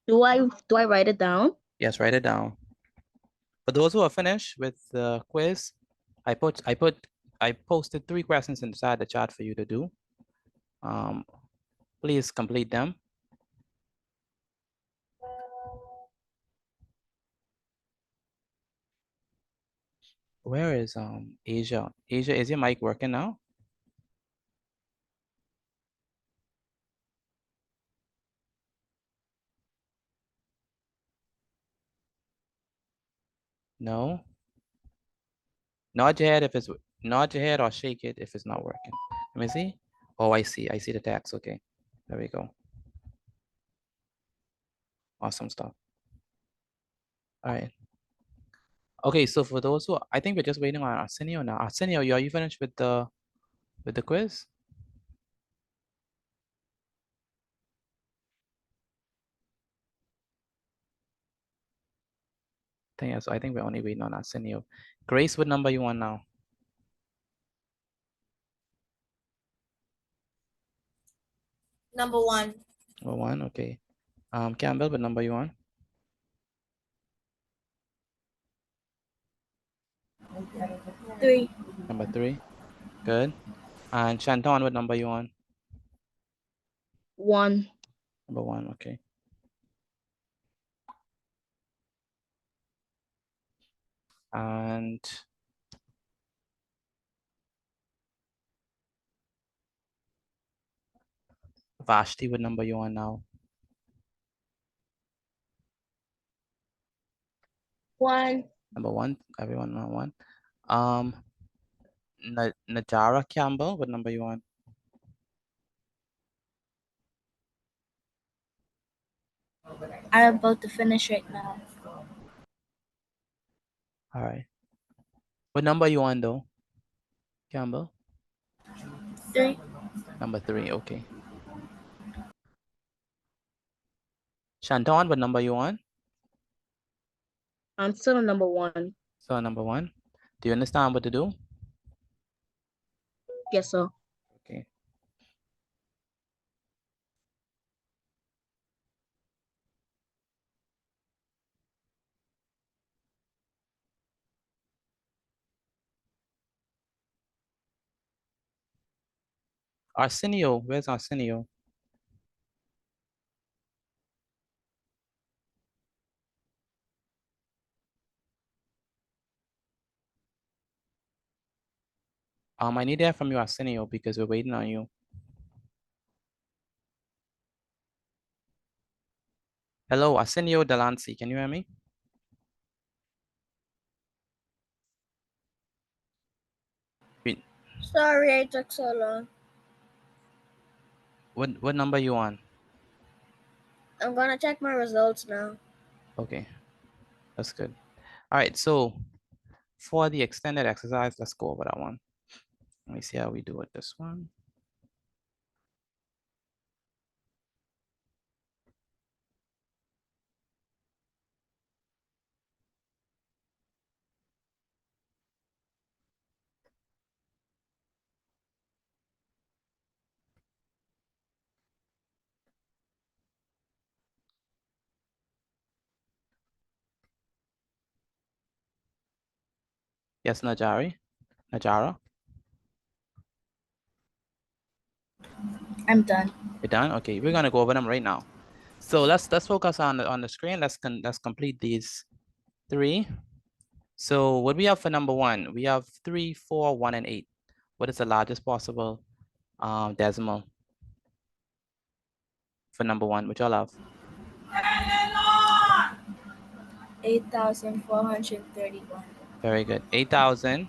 Do I write it down? Yes, write it down. For those who are finished with the quiz, I posted 3 questions inside the chat for you to do. Please complete them. Where is Asia? Asia, is your mic working now? No. Nod your head or shake it if it's not working. Let me see. Oh, I see the text. Okay, there we go. Awesome stuff. All right. Okay, so for those who, I think we're just waiting on Arsenio now. Arsenio, are you finished with the quiz? I think we're only waiting on Arsenio. Grace, what number you want now? Number 1. Number 1, okay. Campbell, what number you want? 3. Number 3. Good. And Shanton, what number you want? 1. Number 1, okay. And Vashti, what number you on now? 1. Number 1. Everyone on 1. Najara Campbell, what number you on? I'm about to finish right now. All right. What number you on though? Campbell? 3. Number 3, okay. Shanton, what number you on? I'm still on number 1. So number 1. Do you understand what to do? Yes, sir. Okay. Arsenio, where's Arsenio? I need that from you, Arsenio, because we're waiting on you. Hello, Arsenio Delancey, can you hear me? Sorry I took so long. What number you on? I'm gonna check my results now. Okay, that's good. All right, so for the extended exercise, let's go over that one. Let me see how we do it this one. Yes, Najara, I'm done. you're done? Okay, we're gonna go over them right now. So let's focus on the screen. Let's complete these 3. So what we have for number 1, we have 3, 4, 1, and 8. What is the largest possible decimal for number 1, which y'all have? 8,431. Very good. 8,000.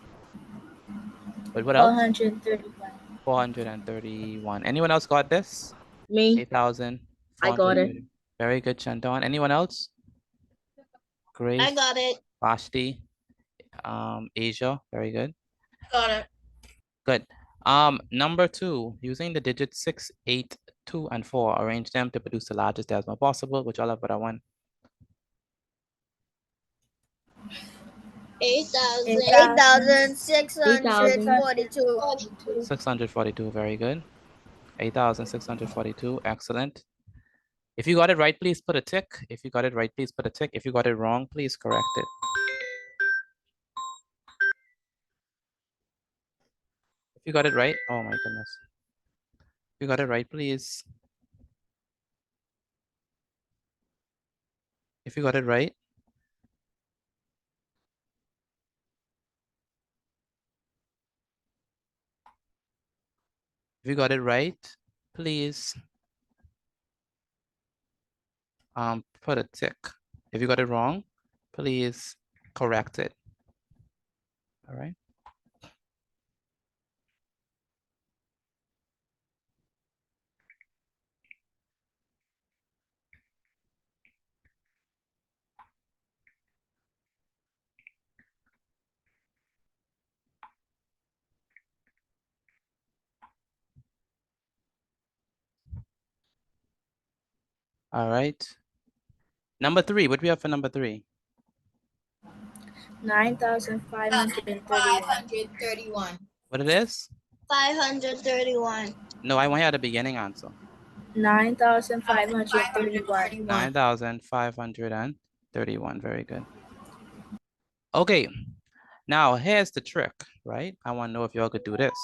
But what else? 431. 431. Anyone else got this? Me, I got it. 8,430. Very good, Shanton. Anyone else? I Grace, got it. Vashti, Asia. Very good. Got it. Good. Number 2, using the digits 6, 8, 2, and 4, arrange them to produce the largest decimal possible, which all have but I want. 8,000. 8,642. 642. Very good. 8,642. Excellent. If you got it right, please put a tick. If you got it right, please put a tick. If you got it wrong, please correct it. If you got it right, oh my goodness. If you got it right, please. If you got it right. If you got it right, please put a tick. If you got it wrong, please correct it. All right. All right. Number 3, what do we have for number 3? 9,531. 531. What it is? 531. No, I want you at the beginning answer. 9,531. 9,531. Very good. Okay. Now here's the trick, right? I want to know if y'all could do this.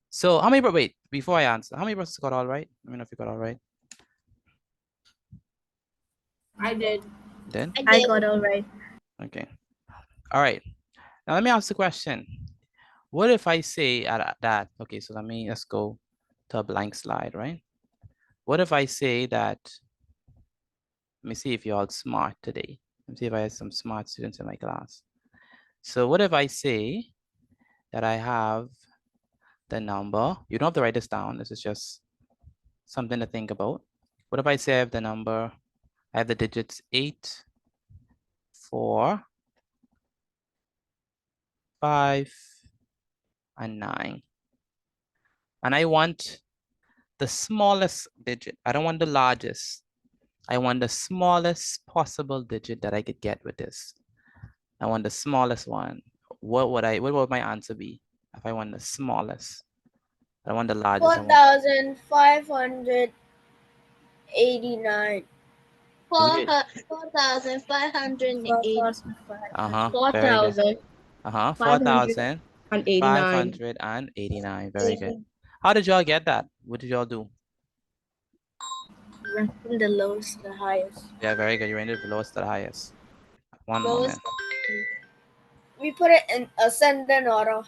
So how many, wait, before I answer, how many brothers got all right? Let me know if you got all right. I did. Then? I got all right. Okay. All right. Now let me ask the question. What if I say that, okay, so let's go to a blank slide, right? What if I say that, let me see if you're all smart today. Let me see if I have some smart students in my class. So what if I say that I have the number, you don't have to write this down, this is just something to think about. What if I say I have the number, I have the digits 8, 4, 5, and 9. And I want the smallest digit. I don't want the largest. I want the smallest possible digit that I could get with this. I want the smallest one. What would my answer be if I want the smallest? I don't want the largest. I want 4,589. do it. 4,580. 4,500. Very good. 4,589. 4,589. Very good. How did y'all get that? What did y'all do? Went from the lowest to the highest. Yeah, very good. You ended the lowest to the highest. One Lowest. moment. We put it in ascending order.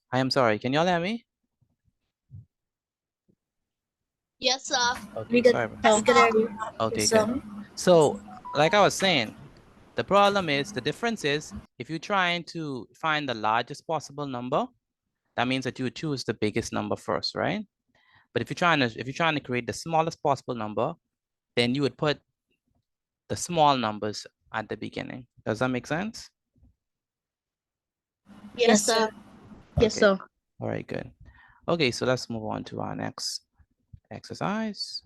I am sorry. Can y'all hear me? Yes, sir. Okay, sorry. We could hear you. Okay, good. Some. So, like I was saying, the problem is, the difference is, if you're trying to find the largest possible number, that means that you would choose the biggest number first, right? But if you're trying to create the smallest possible number, then you would put the small numbers at the beginning. Does that make sense? Yes, sir. Yes, Okay. sir. All right, good. Okay, so let's move on to our next exercise.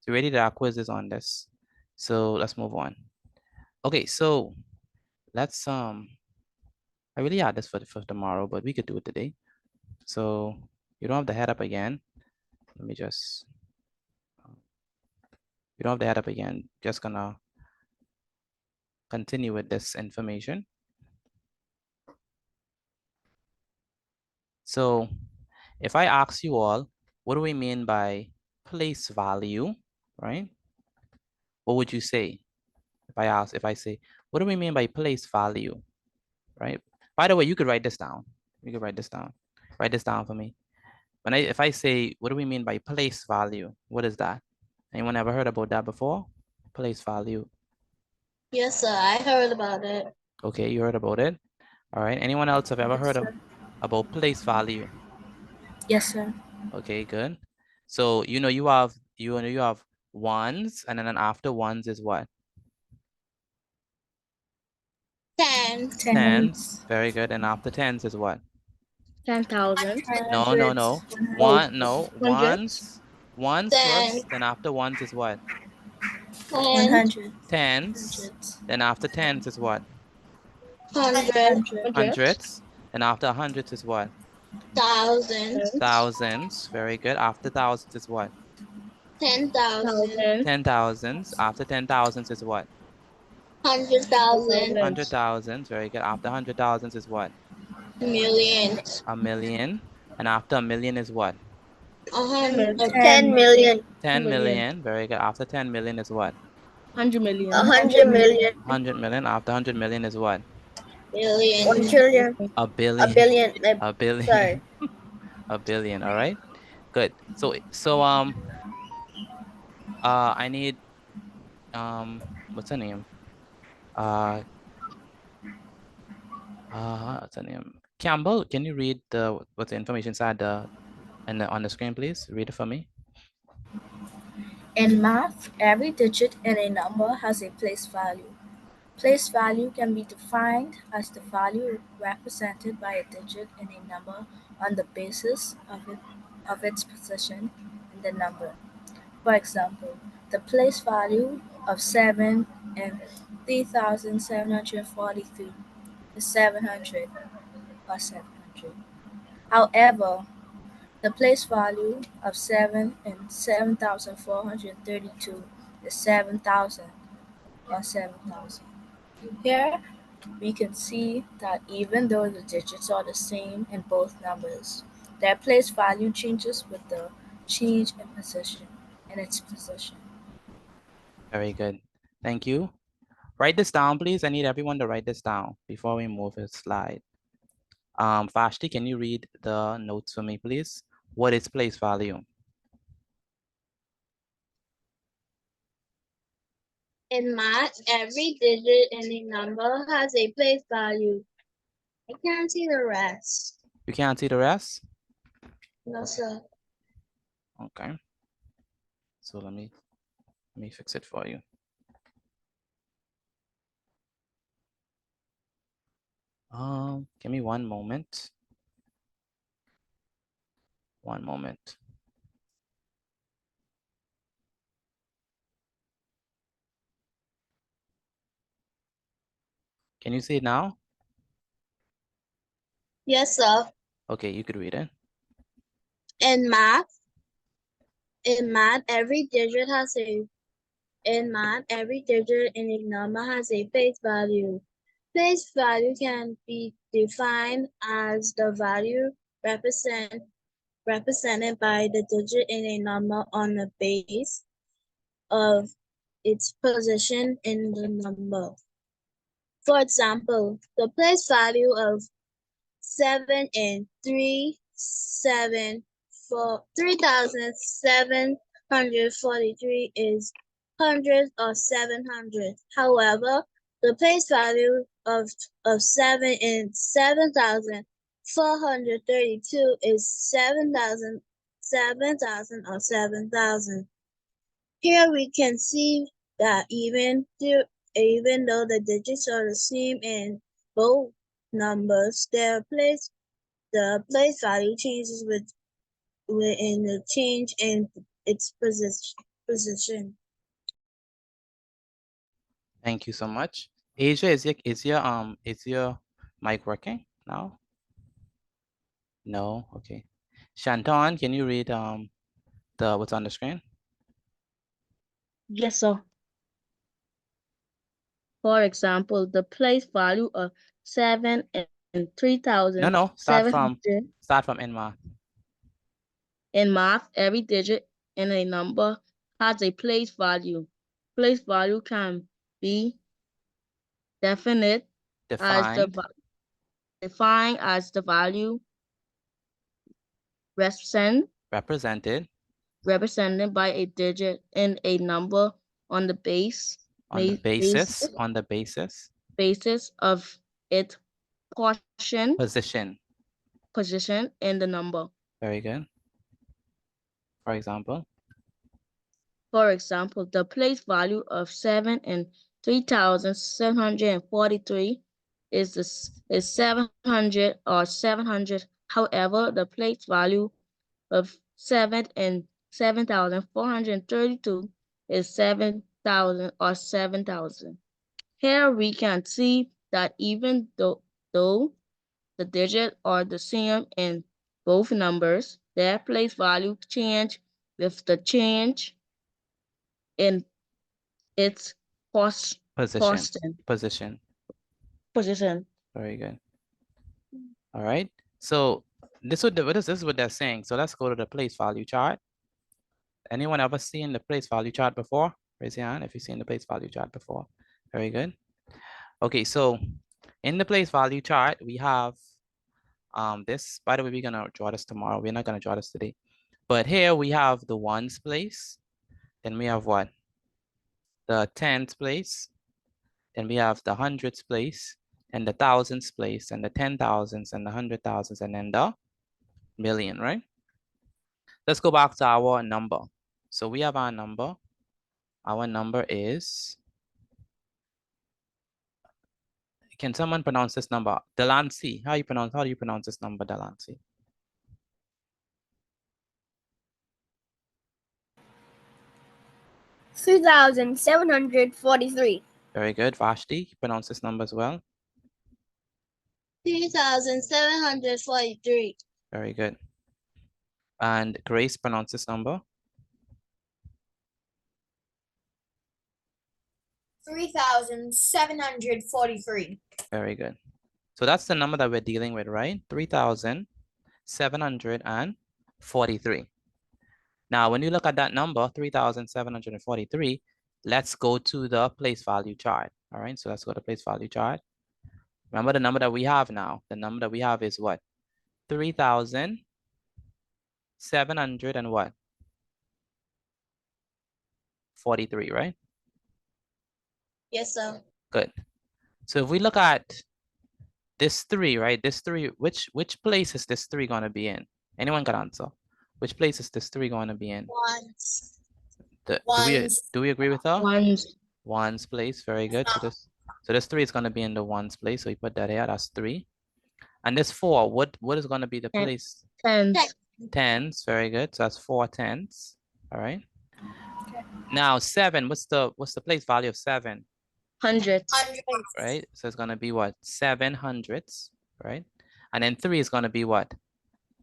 So ready? There are quizzes on this. So let's move on. Okay, so let's I really had this for tomorrow, but we could do it today. So you don't have the head up again. Let me just, you don't have the head up again. Just gonna continue with this information. So if I ask you all, what do we mean by place value, right? What would you say? If I say, what do we mean by place value, right? By the way, you could write this down. You could write this down. Write this down for me. If I say, what do we mean by place value? What is that? Anyone ever heard about that before? Place value. Yes, sir. I heard about it. Okay, you heard about it. All right. Anyone else have ever heard about place value? Yes, sir. Okay, good. So you have ones, and then after ones is what? 10. Tens. Very good. And after tens is what? 10,000. No. Hundreds. Ones. Ones 10. first. Then after ones is what? 10. 100. Tens. Hundreds. Then after tens is what? 100. 100. Hundreds. And after hundreds is what? 1,000. Thousands. Very good. After thousands is what? 10,000. 10,000s. After 10,000s is what? 100,000. 100,000s. Very good. After 100,000s is what? Millions. A million. And after a million is what? 10 million. 10 million. Very good. After 10 million is what? 100 million. 100 million. 100 million. After 100 million is what? 1 trillion. A A billion. billion. A billion. Sorry. A billion. All right. Good. So I need what's her name? Uh what's her name? Campbell, can you read what's the information inside on the screen, please? Read it for me. In math, every digit in a number has a place value. Place value can be defined as the value represented by a digit in a number on the basis of its position in the number. For example, the place value of 7 in 3743 is 700 or 700. However, the place value of 7 in 7432 is 7,000 or 7,000. Here, we can see that even though the digits are the same in both numbers, their place value changes with the change in its position. Very good. Thank you. Write this down, please. I need everyone to write this down before we move a slide. Vashti, can you read the notes for me, please? What is place value? In math, every digit in a number has a place value. I can't see the rest. You can't see the rest? No, sir. Okay. So let me fix it for you. Give me one moment. One moment. Can you see it now? Yes, sir. Okay, you could read it. In math, every digit in a number has a place value. Place value can be defined as the value represented by the digit in a number on the base of its position in the number. For example, the place value of 7 in 3,743 is 100 or 700. However, the place value of 7 in 7,432 is 7,000 or 7,000. Here we can see that even though the digits are the same in both numbers, the place value changes within the change in its position. Thank you so much. Asia, is your mic working now? No. Okay. Shanton, can you read what's on the screen? Yes, sir. For example, the place value of 7 and No. Start from 3,700 in math. in math, every digit in a number has a place value. Place value can be definite as Defined, defined as the value represented represented by a digit in a number on the on the basis of its position. position in the number. Very good. For example, For example, the place value of 7 and 3,743 is 700 or 700. However, the place value of 7 and 7,432 is 7,000 or 7,000. Here we can see that even though the digits are the same in both numbers, their place value change with the change in its position. position. Very good. All right. So This is what they're saying. So let's go to the place value chart. Anyone ever seen the place value chart before? Raise your hand if you've seen the place value chart before. Very good. Okay, so in the place value chart, we have this. By the way, we're gonna draw this tomorrow. We're not gonna draw this today. But here we have the ones place. Then we have what? The tens place. Then we have the hundreds place and the thousands place and the 10,000s and the 100,000s and then the million, right? Let's go back to our number. So we have our number. Our number is, can someone pronounce this number? Delancey, how do you pronounce this number, Delancey? 3,743. Very good. Vashti, you pronounce this number as well. 3,743. Very good. And Grace, pronounce this number. 3,743. Very good. So that's the number that we're dealing with, right? 3,743. Now, when you look at that number, 3,743, let's go to the place value chart. All right, so let's go to place value chart. Remember the number that we have now. The number that we have is what? 3,700 and what? 43, right? Yes, sir. Good. So if we look at this 3, right? This 3, which place is this 3 going to be in? Anyone can answer. Which place is this 3 going to be in? Ones. Do Ones. we agree with her? Ones. Ones place, very good. So this 3 is going to be in the ones place. So we put that here, that's 3. And this 4, what is going to be the place? Tens. Tens, very good. So that's 4 tens. All right. Now 7, what's the place value of 7? Hundreds. Right? So it's going to be what? 700s, right? And then 3 is going to be what?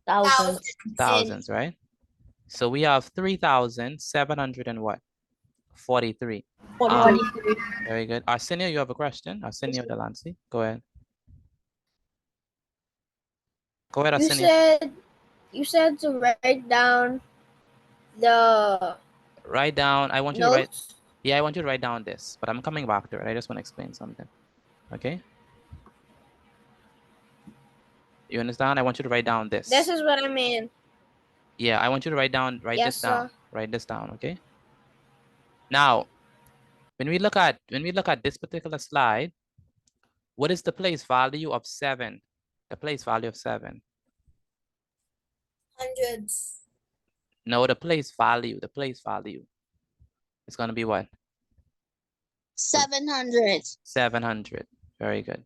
Thousands. Thousands, right? So we have 3,700 and what? 43. 43. Very good. Arsenio, you have a question? Arsenio Delancey, go ahead. Go ahead, Arsenio. You said to write down the Write down, I want you to write, notes. yeah, I want you to write down this, but I'm coming back to it. I just want to explain something, okay? You understand? I want you to write down this. This is what I mean. Yeah, I want you to write Yes, this down. sir. Write this down, okay? Now, when we look at this particular slide, what is the place value of 7? The place value of 7. Hundreds. No, the place value. It's going to be what? 700. 700. Very good.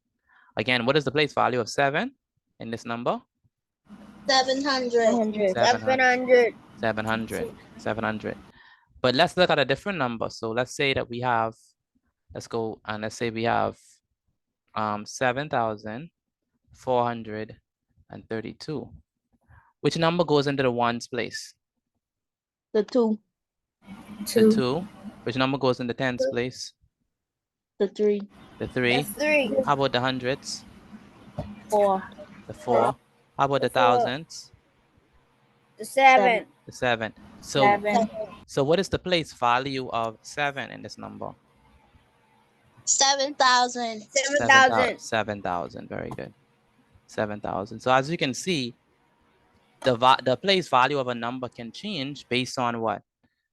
Again, what is the place value of 7 in this number? 700. 700. 700. But let's look at a different number. So let's say that we have, let's say we have 7,432. Which number goes into the ones place? The 2. The 2. Which number goes in the tens place? The 3. The 3. 3. How about the hundreds? 4. The 4. How about the thousands? The 7. The 7. So 7. so what is the place value of 7 in this number? 7,000. 7,000. 7,000. Very good. 7,000. So as you can see, the place value of a number can change based on what?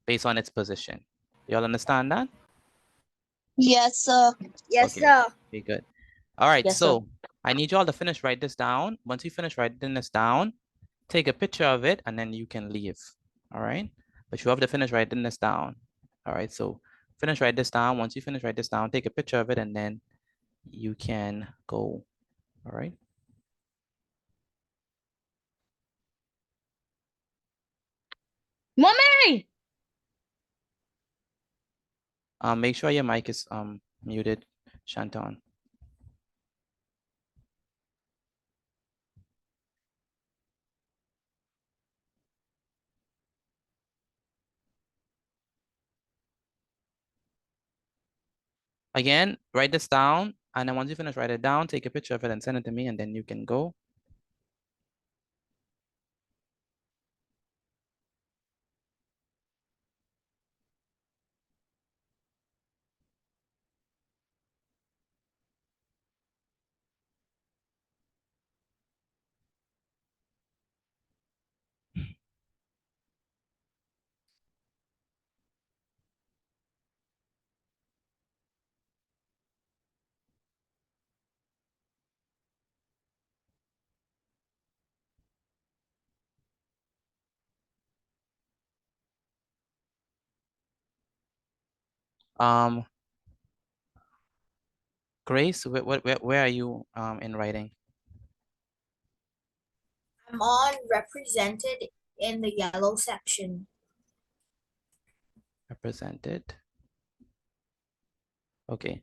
Based on its position. You all understand that? Yes, sir. Yes, Okay. sir. Okay, good. All right, Yes, so I need you all to write this down. Once you finish writing this down, take a picture of it and then you can leave. All right, but you have to finish writing this down. All right, so write this down. Once you write this down, take a picture of it and then you can go. All right. Mommy! Make sure your mic is muted, Shanton. Again, write this down, and then once you finish, write it down, take a picture of it and send it to me, and then you can go. Grace, where are you in writing? I'm on represented in the yellow section. Represented. Okay.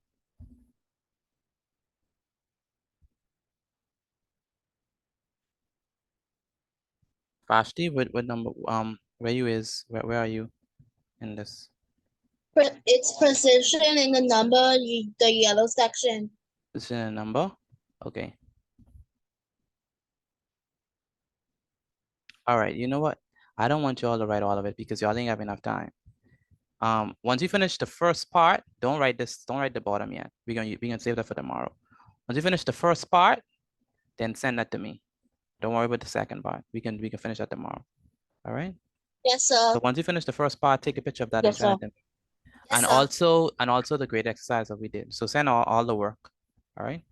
Vashti, what number where are you in this? Its position in the number, the yellow section. Is it a number? Okay. All right, you know what? I don't want you all to write all of it because y'all didn't have enough time. Once you finish the first part, don't write the bottom yet. We're gonna save that for tomorrow. Once you finish the first part, then send that to me. Don't worry about the second part. We can finish that tomorrow. All right? Yes, sir. So once you finish the first part, take a picture of that and Yes, send sir. it to me. Yes, And sir. also the grade exercise that we did. So send all the work. All right?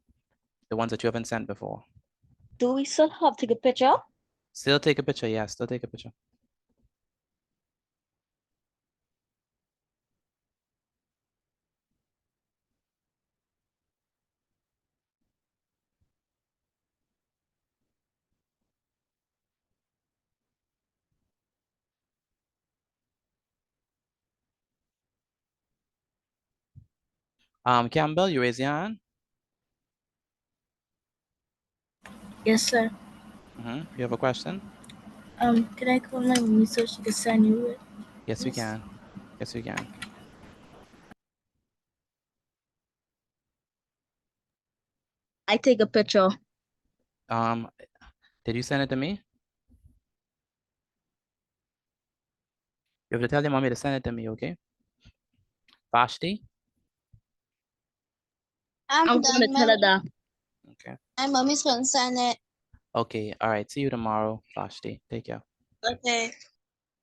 The ones that you haven't sent before. Do we still have to take a picture? Still take a picture, yeah, still take a picture. Campbell, you raise your hand. Yes, sir. You have a question? Can I call my mommy so she can send you it? Yes, we can. Yes, we can. I take a picture. Did you send it to me? You have to tell your mommy to send it to me, okay? Vashti? I'm I'm done. gonna tell her that. Okay. My mommy's gonna send it. Okay, all right. See you tomorrow, Vashti. Take care. Okay.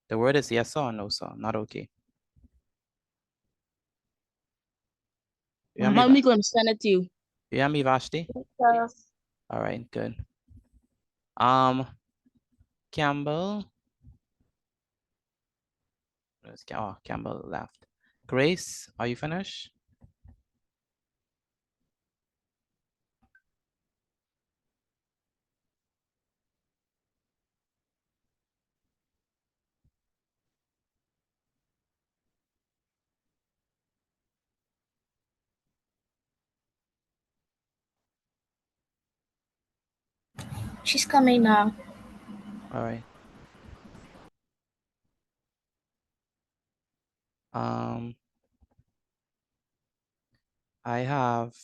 The word is yes or no, sir, not okay. You hear me, Mommy gonna send it to you. you hear me, Vashti? So, All right, good. Campbell. Oh, Campbell left. Grace, are you finished? She's coming now. All right. I have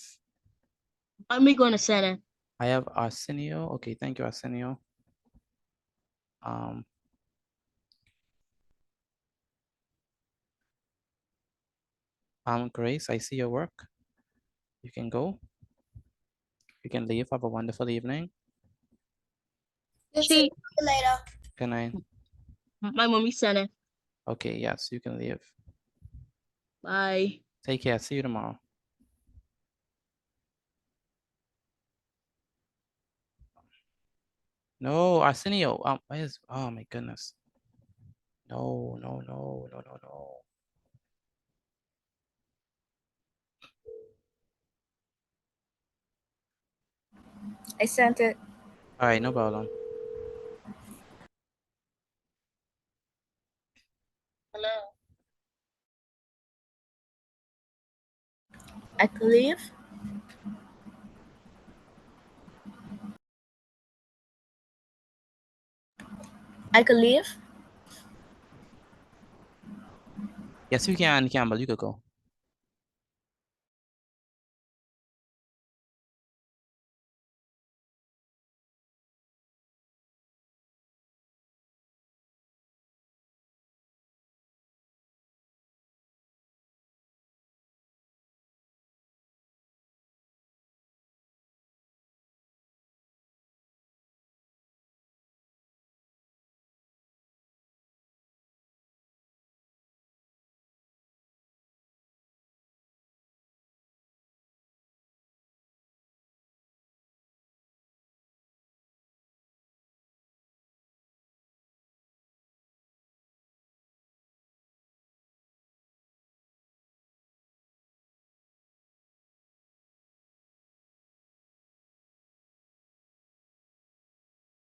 Mommy gonna send it. Arsenio. Okay, thank you, Arsenio. Grace, I see your work. You can go. You can leave. Have a wonderful evening. You too. She, See you later. Good night. my mommy sent it. Okay, yes, you can leave. Bye. Take care. See you tomorrow. No, Arsenio. Where's, oh my goodness. No, no, no, no, no, no. I sent it. All right, no problem. Hello. I could leave. I could leave. Yes, you can, Campbell. You could go.